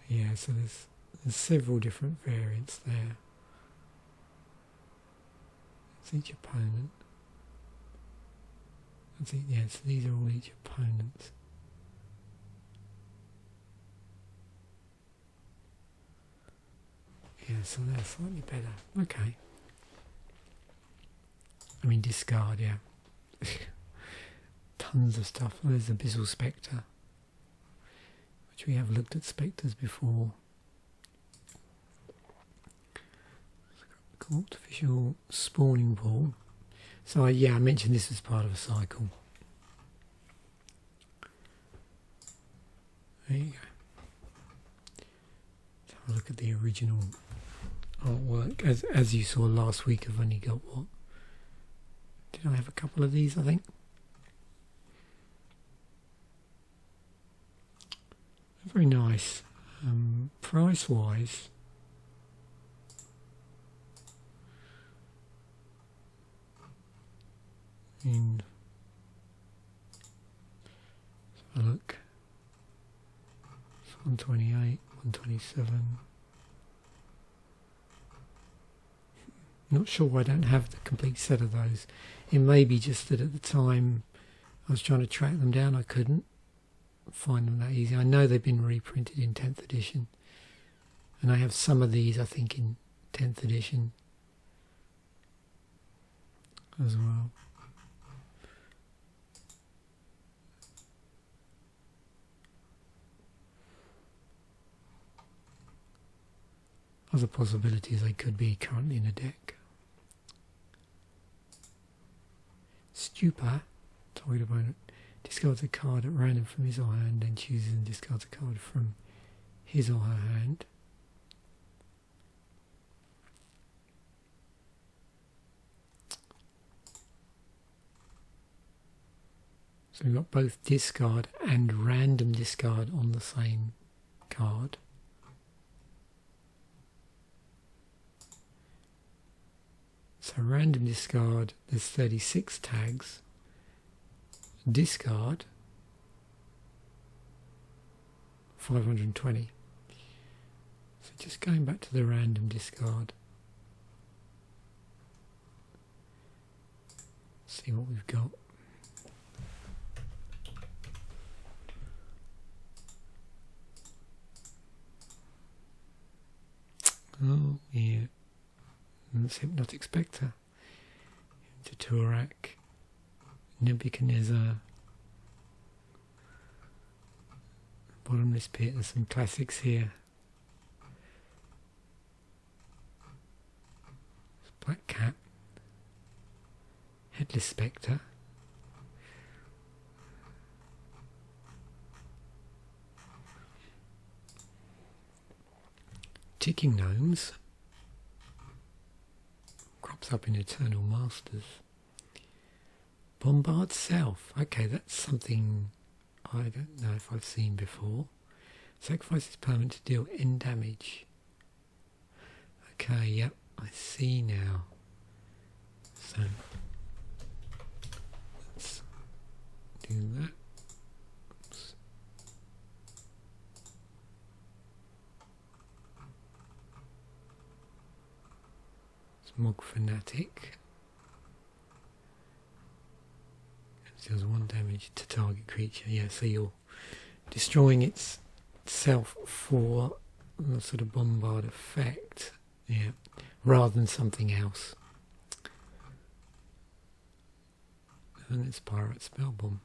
Yeah, so there's several different variants there. It's each opponent. Yes, these are all each opponent. Yeah, so they're slightly better. Okay. I mean, discard, yeah. Tons of stuff. Oh, there's Abyssal Spectre, which we have looked at spectres before. Artificial spawning pool. So yeah, I mentioned this as part of a cycle. There you go. Let's have a look at the original artwork. As you saw last week, I've only got what? Did I have a couple of these, I think? Very nice. Price wise, let's have a look. 128, 127. Not sure why I don't have the complete set of those. It may be just that at the time I was trying to track them down, I couldn't find them that easy. I know they've been reprinted in 10th edition, and I have some of these I think in 10th edition as well. Other possibilities, they could be currently in a deck. Stupor, target opponent discards a card at random from his or her hand, then chooses and discards a card from his or her hand. So we've got both discard and random discard on the same card. So random discard, there's 36 tags. Discard, 520. So just going back to the random discard. See what we've got. Oh, yeah. And that's Hypnotic Spectre. Tutorak. Nebuchadnezzar. Bottomless Pit. There's some classics here. Black Cat. Headless Spectre. Ticking Gnomes. Crops up in Eternal Masters. Bombard Self. Okay, that's something I don't know if I've seen before. Sacrifices permanent to deal end damage. Okay, yep, I see now. So let's do that. Oops. Smog Fanatic. Deals 1 damage to target creature. Yeah, so you're destroying itself for the sort of bombard effect. Yeah, rather than something else. And it's Pirate Spellbomb.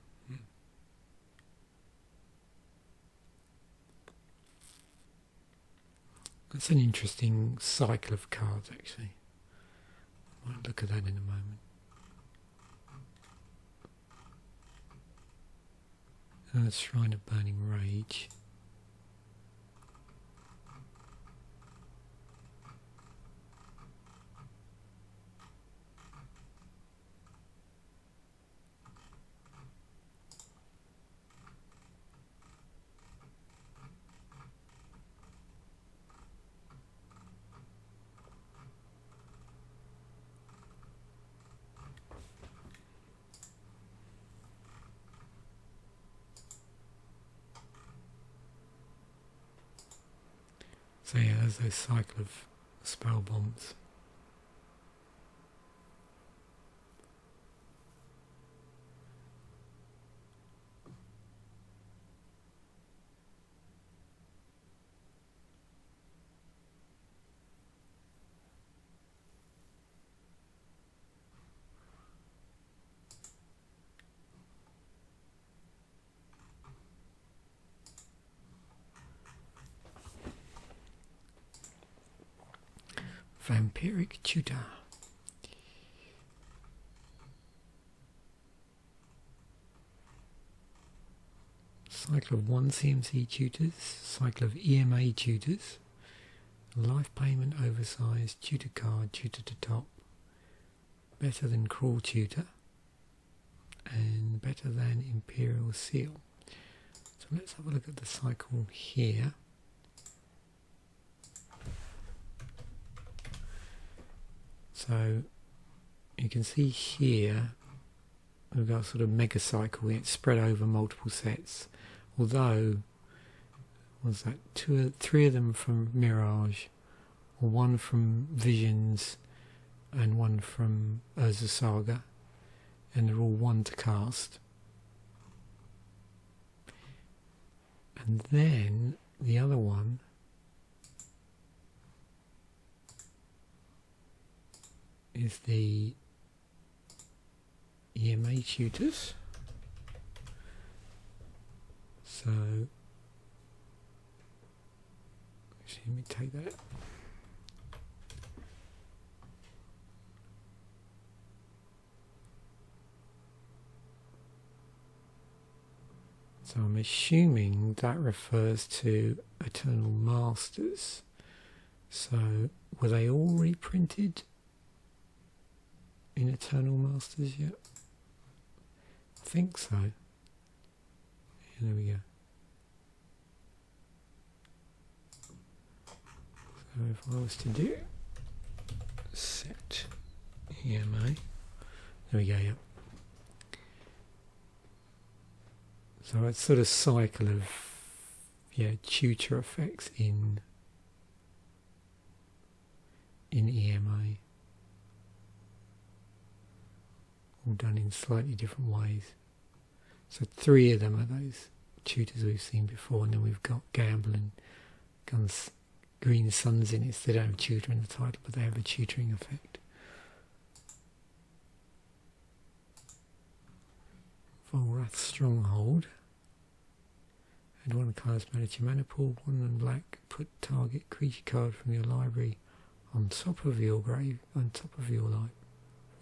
That's an interesting cycle of cards, actually. Might look at that in a moment. Shrine of Burning Rage. So yeah, there's those cycle of spell bombs. Vampiric Tutor. Cycle of 1 CMC tutors, cycle of EMA tutors, life payment oversized, tutor card, tutor to top, better than cruel tutor, and better than imperial seal. So let's have a look at the cycle here. So you can see here we've got a sort of mega cycle. It's spread over multiple sets. Although, was that three of them from Mirage, or one from Visions, and one from Urza Saga, and they're all 1 to cast. And then the other one is the EMA tutors. So actually, let me take that. So I'm assuming that refers to Eternal Masters. So were they all reprinted in Eternal Masters yet? I think so. Yeah, there we go. So if I was to do set EMA, there we go, yep. So it's sort of cycle of tutor effects in EMA. All done in slightly different ways. So 3 of them are those tutors we've seen before, and then we've got Gamble and Guns Green Suns in it. So they don't have tutor in the title, but they have a tutoring effect. Volrath Stronghold. Add 1 card's mana to your mana pool, 1 and black, put target creature card from your library on top of your grave, on top of your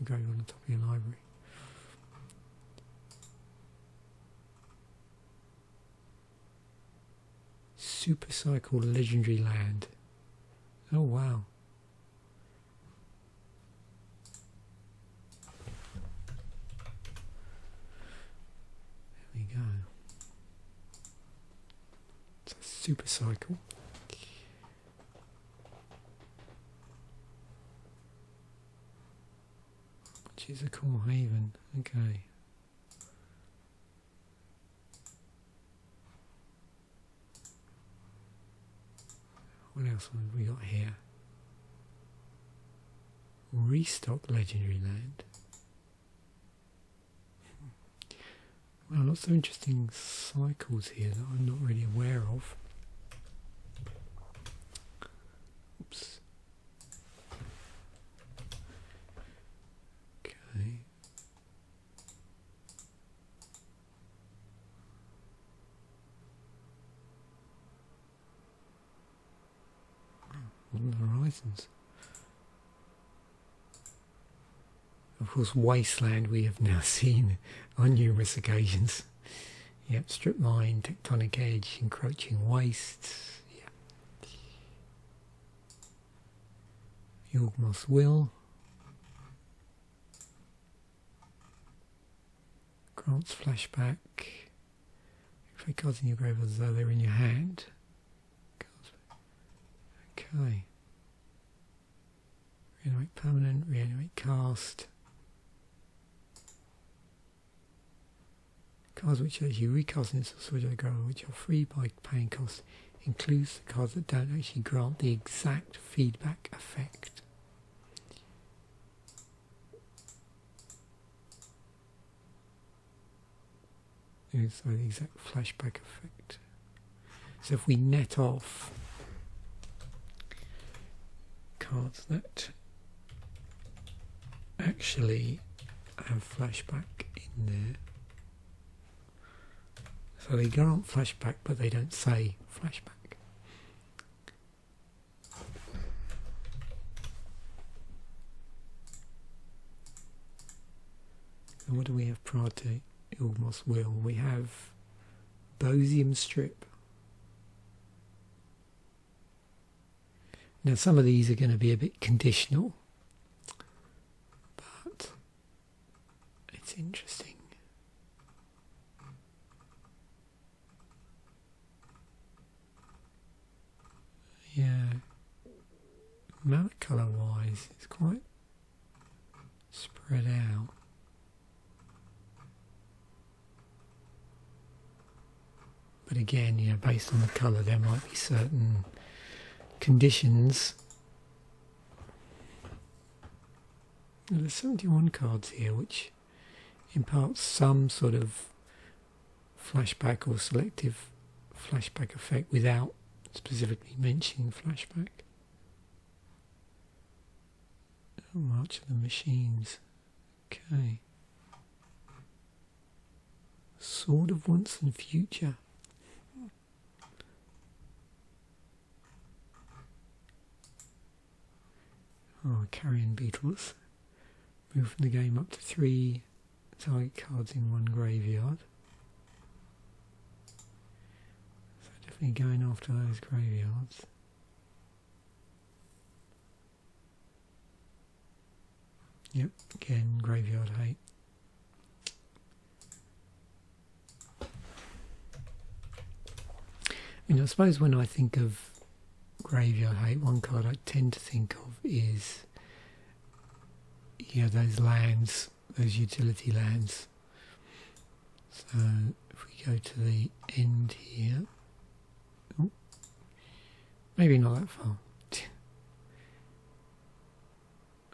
grave on the top of your library. Super Cycle Legendary Land. Oh wow. There we go. It's a Super Cycle. Which is a cool haven. Okay. What else have we got here? Restock Legendary Land. Well, lots of interesting cycles here that I'm not really aware of. Oops. Okay. Modern Horizons. Of course, Wasteland we have now seen on numerous occasions. Yep, Strip Mine, Tectonic Edge, Encroaching Wastes. Yep. Yawgmoth Will. Grants flashback. Play cards in your graveyard as though they're in your hand. Okay. Reanimate permanent, reanimate cast. Cards which actually recast in Sword of the Graveyard, which are free by paying cost, includes the cards that don't actually grant the exact feedback effect. So the exact flashback effect. So if we net off cards that actually have flashback in there, so they grant flashback but they don't say flashback. And what do we have prior to Yawgmoth Will? We have Bosium Strip. Now some of these are going to be a bit conditional, but it's interesting. Yeah, amount colour wise it's quite spread out. But again, you know, based on the colour, there might be certain conditions. There's 71 cards here, which imparts some sort of flashback or selective flashback effect without specifically mentioning flashback. Oh, March of the Machines. Okay. Sword of Once and Future. Oh, Carrion Beetles. Move from the game up to 3 target cards in one graveyard. So definitely going after those graveyards. Yep, again, graveyard hate. I mean, I suppose when I think of graveyard hate, one card I tend to think of is, you know, those lands, those utility lands. So if we go to the end here, oh, maybe not that far.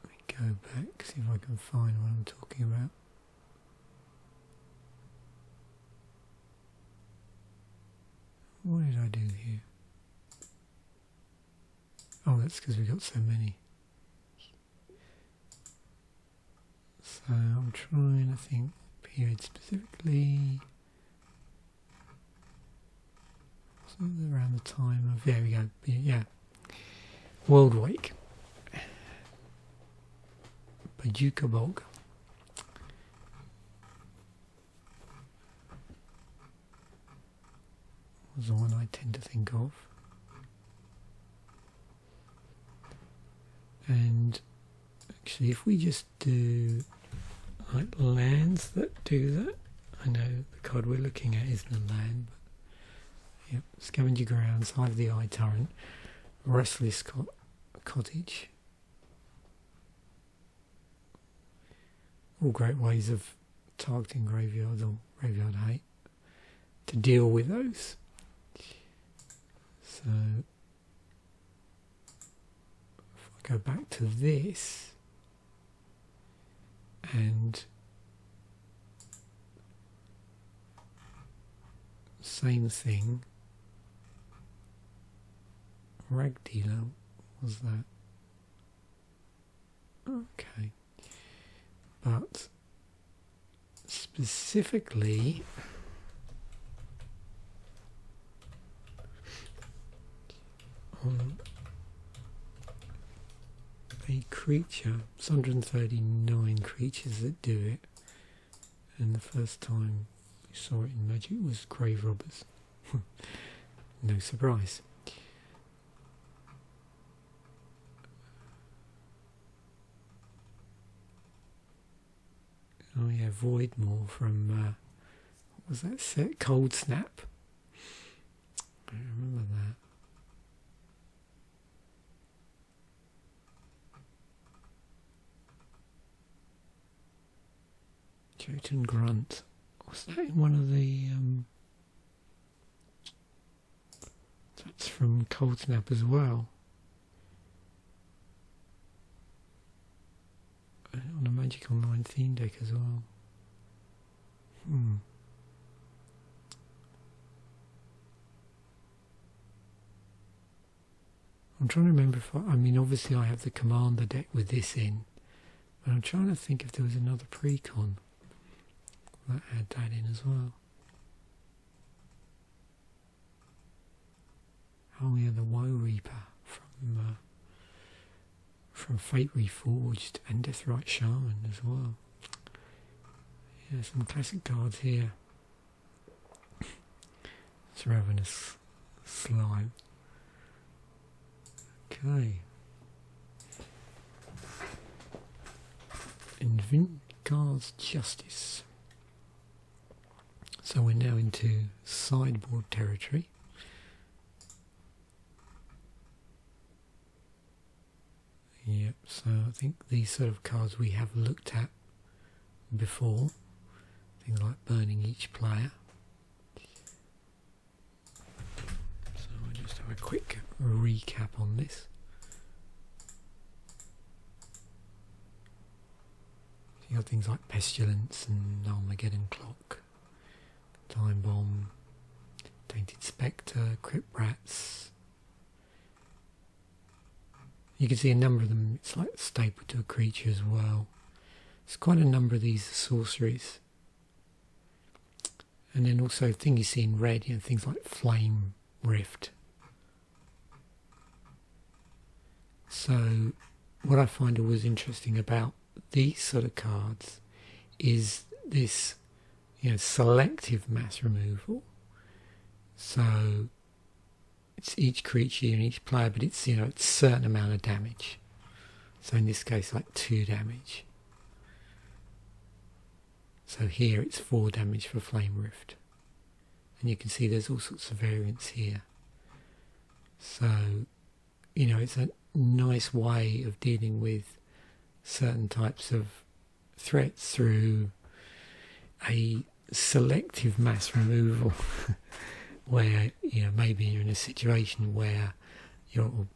Let me go back, see if I can find what I'm talking about. What did I do here? Oh, that's because we've got so many. So I'm trying to think period specifically. Wasn't around the time of, there we go, yeah. World Wake. Paducah Bog. Was the one I tend to think of. And actually, if we just do like lands that do that, I know the card we're looking at isn't a land, but yep, Scavenger Grounds, Hive of the Eye Torrent, Restless Cottage. All great ways of targeting graveyards or graveyard hate to deal with those. So go back to this and same thing. Rag Dealer was that. Okay. But specifically on a creature. It's 139 creatures that do it, and the first time we saw it in Magic was Grave Robbers. No surprise. Oh yeah, Voidmaw from what was that set? Cold Snap. I remember that. Jotun Grunt. Was that in one of the that's from Cold Snap as well. On a Magic Online theme deck as well. I'm trying to remember if I mean obviously I have the Commander deck with this in, but I'm trying to think if there was another precon that had that in as well. Oh yeah, the Woe Reaper from Fate Reforged and Deathrite Shaman as well. Yeah, some classic cards here. It's Ravenous Slime. Okay. Evincar's Justice. So we're now into sideboard territory. Yep, so I think these sort of cards we have looked at before. Things like burning each player. So we'll just have a quick recap on this. So you got things like Pestilence and Armageddon Clock, Time Bomb, Tainted Spectre, Crypt Rats. You can see a number of them, it's like stapled to a creature as well. There's quite a number of these sorceries. And then also, thing you see in red, you know, things like Flame Rift. So, what I find always interesting about these sort of cards is this, you know, selective mass removal. So, it's each creature and each player, but it's, you know, it's a certain amount of damage. So in this case, like 2 damage. So here it's 4 damage for Flame Rift. And you can see there's all sorts of variants here. So, you know, it's a nice way of dealing with certain types of threats through a selective mass removal. Where, you know, maybe you're in a situation where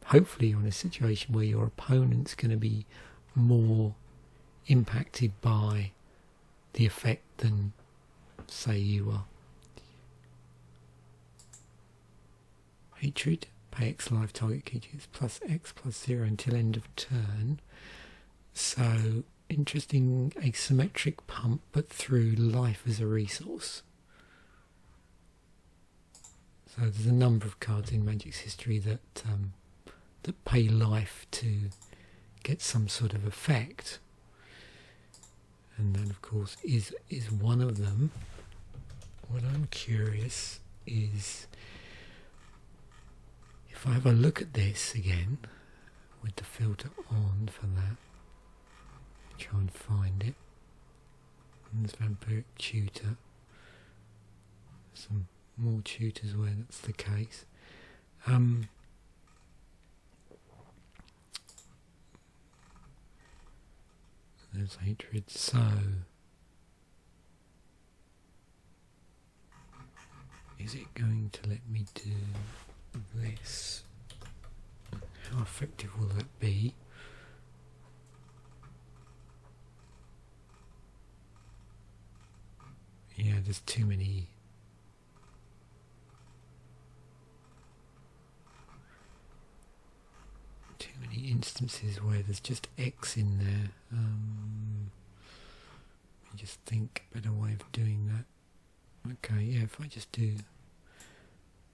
hopefully you're in a situation where your opponent's going to be more impacted by the effect than, say, you are. Hatred, pay X life, target creatures plus X plus 0 until end of turn. So, interesting asymmetric pump, but through life as a resource. So there's a number of cards in Magic's history that that pay life to get some sort of effect, and that of course is one of them. What I'm curious is if I have a look at this again with the filter on for that, try and find it. And there's Vampiric Tutor. Some more tutors where that's the case. There's Hatred. So is it going to let me do this? How effective will that be? Yeah, there's too many instances where there's just X in there. Let me just think a better way of doing that. Okay, yeah, if I just do,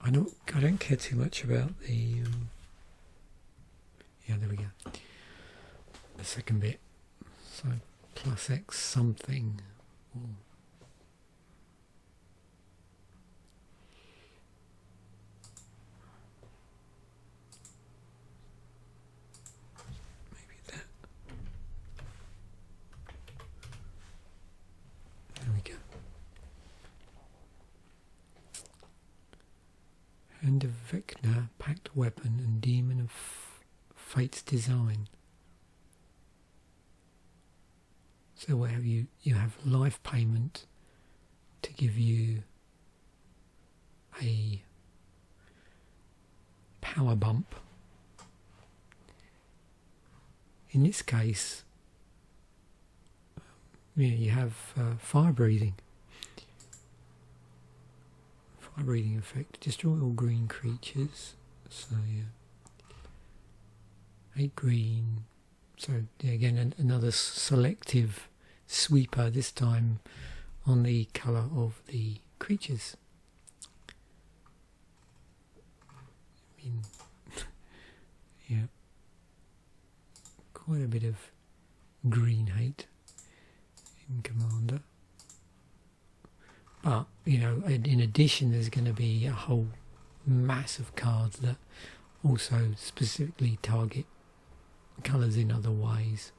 I don't care too much about the yeah, there we go. the second bit. So plus X something. Or maybe that. There we go. Hand of Vecna, Packed Weapon, and Demon of Fate's Design. So where you have life payment to give you a power bump. In this case, you have fire breathing. Fire breathing effect. Destroy all green creatures. So yeah, 8 green. So yeah, again, another selective sweeper, this time on the colour of the creatures. I mean, yeah, quite a bit of green hate in Commander. But, you know, in addition, there's going to be a whole mass of cards that also specifically target colours in other ways.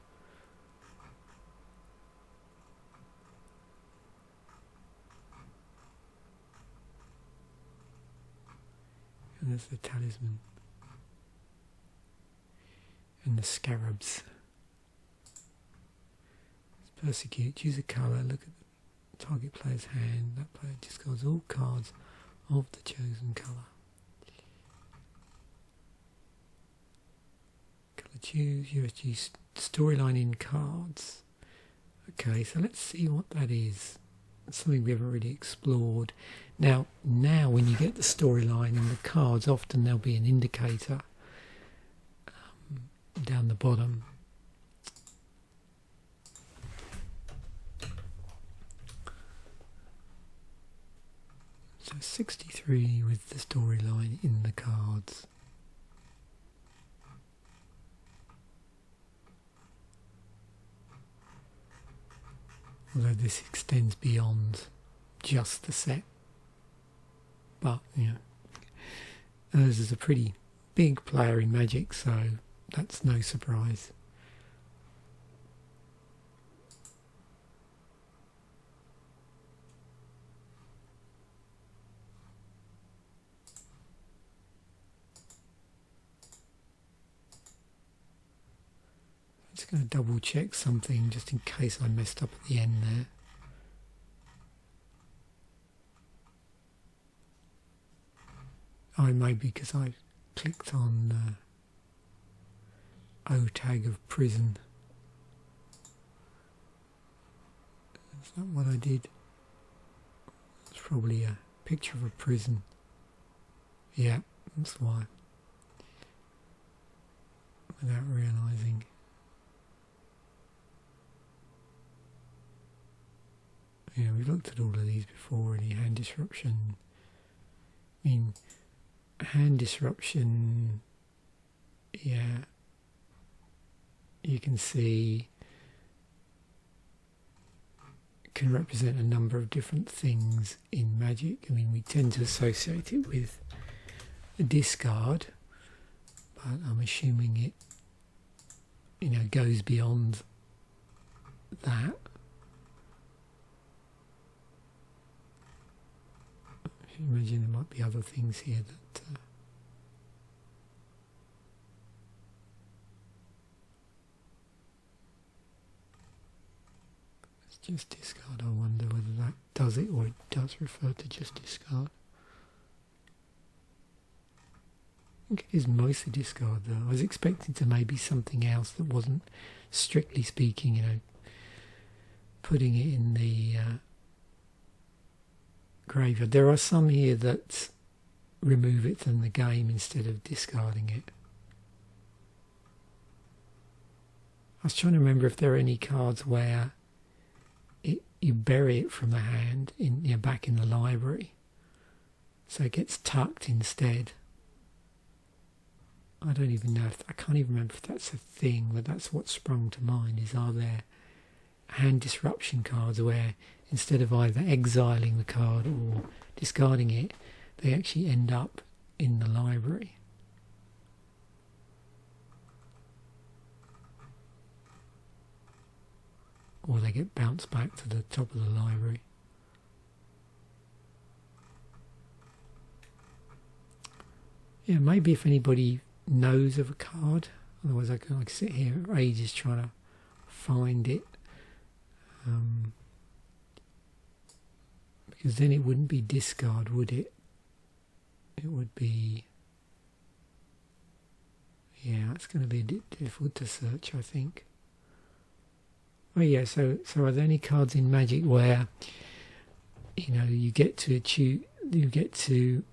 And there's the talisman and the scarabs. Let's persecute. Choose a colour. Look at the target player's hand. That player discards all cards of the chosen colour. Choose USG storyline in cards. Okay, so let's see what that is. It's something we haven't really explored. Now when you get the storyline in the cards, often there'll be an indicator down the bottom. So 63 with the storyline in the cards. Although this extends beyond just the set. But, you know, Urza is a pretty big player in Magic, so that's no surprise. Just going to double check something just in case I messed up at the end there. Oh, it may be because I clicked on O tag of prison. Is that what I did? It's probably a picture of a prison. Yeah, that's why. Without realising. Yeah, we've looked at all of these before. Any hand disruption. I mean, hand disruption, yeah, you can see can represent a number of different things in Magic. I mean, we tend to associate it with a discard, but I'm assuming it, you know, goes beyond that. Imagine there might be other things here that it's just discard. I wonder whether that does it or it does refer to just discard. I think it is mostly discard though. I was expecting to maybe something else that wasn't strictly speaking, you know, putting it in the graveyard. There are some here that remove it from the game instead of discarding it. I was trying to remember if there are any cards where you bury it from the hand in, you know, back in the library, so it gets tucked instead. I don't even know if, I can't even remember if that's a thing, but that's what sprung to mind, is are there hand disruption cards where instead of either exiling the card or discarding it, they actually end up in the library. Or they get bounced back to the top of the library. Yeah, maybe if anybody knows of a card, otherwise I can like sit here for ages trying to find it. Because then it wouldn't be discard, would it? It would be... Yeah, it's going to be a bit difficult to search, I think. Oh yeah, so are there any cards in Magic where, you know, you get to choose, you get to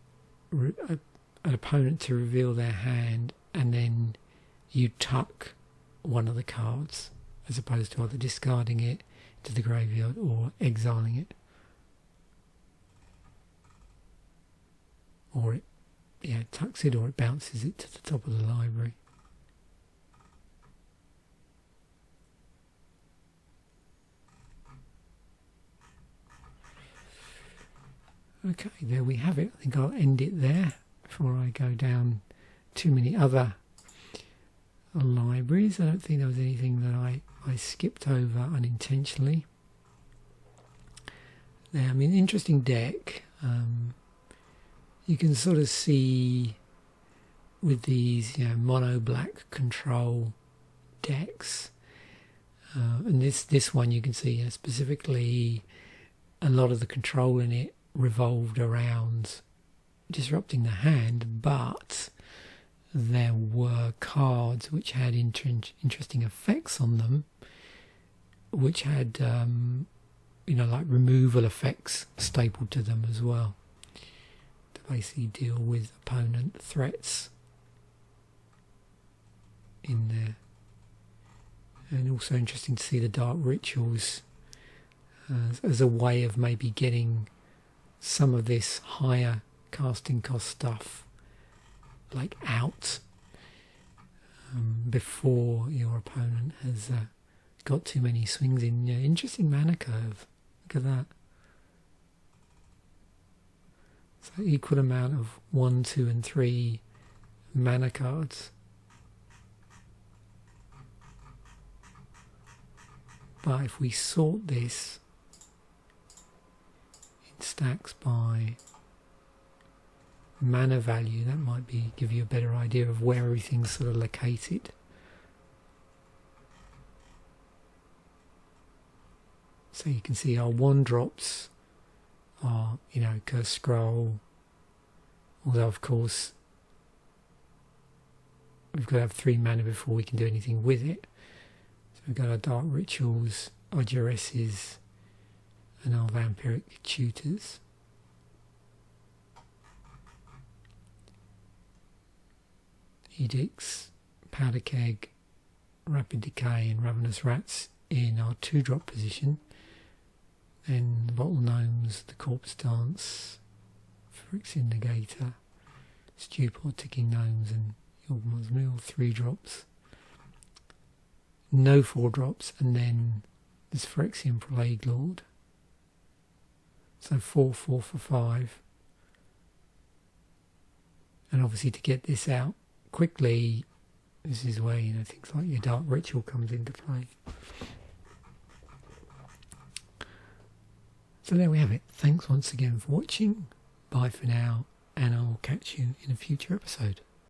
an opponent to reveal their hand, and then you tuck one of the cards, as opposed to either discarding it to the graveyard or exiling it, or it, yeah, tucks it, or it bounces it to the top of the library. Okay, there we have it. I think I'll end it there before I go down too many other libraries. I don't think there was anything that I skipped over unintentionally. Now, I mean, interesting deck. You can sort of see with these, you know, mono black control decks, and this one you can see specifically a lot of the control in it revolved around disrupting the hand, but there were cards which had interesting effects on them, which had you know, like removal effects stapled to them as well, to basically deal with opponent threats in there. And also interesting to see the Dark Rituals as a way of maybe getting some of this higher casting cost stuff like out before your opponent has got too many swings in. Yeah, interesting mana curve. Look at that. So equal amount of 1, 2 and 3 mana cards. But if we sort this in stacks by mana value, that might give you a better idea of where everything's sort of located. So you can see our 1-drops are, you know, Curse Scroll, although of course we've got to have 3 mana before we can do anything with it. So we've got our Dark Rituals, our Duresses and our Vampiric Tutors. Edicts, Powder Keg, Rapid Decay and Ravenous Rats in our 2-drop position. Then the Bottle Gnomes, the Corpse Dance, Phyrexian Negator, Stupor, Ticking Gnomes and Yawgmoth Mill, 3-drops. No 4-drops, and then this Phyrexian Plaguelord. So 4 for 5. And obviously to get this out quickly, this is where, you know, things like your Dark Ritual comes into play. So there we have it. Thanks once again for watching. Bye for now, and I'll catch you in a future episode.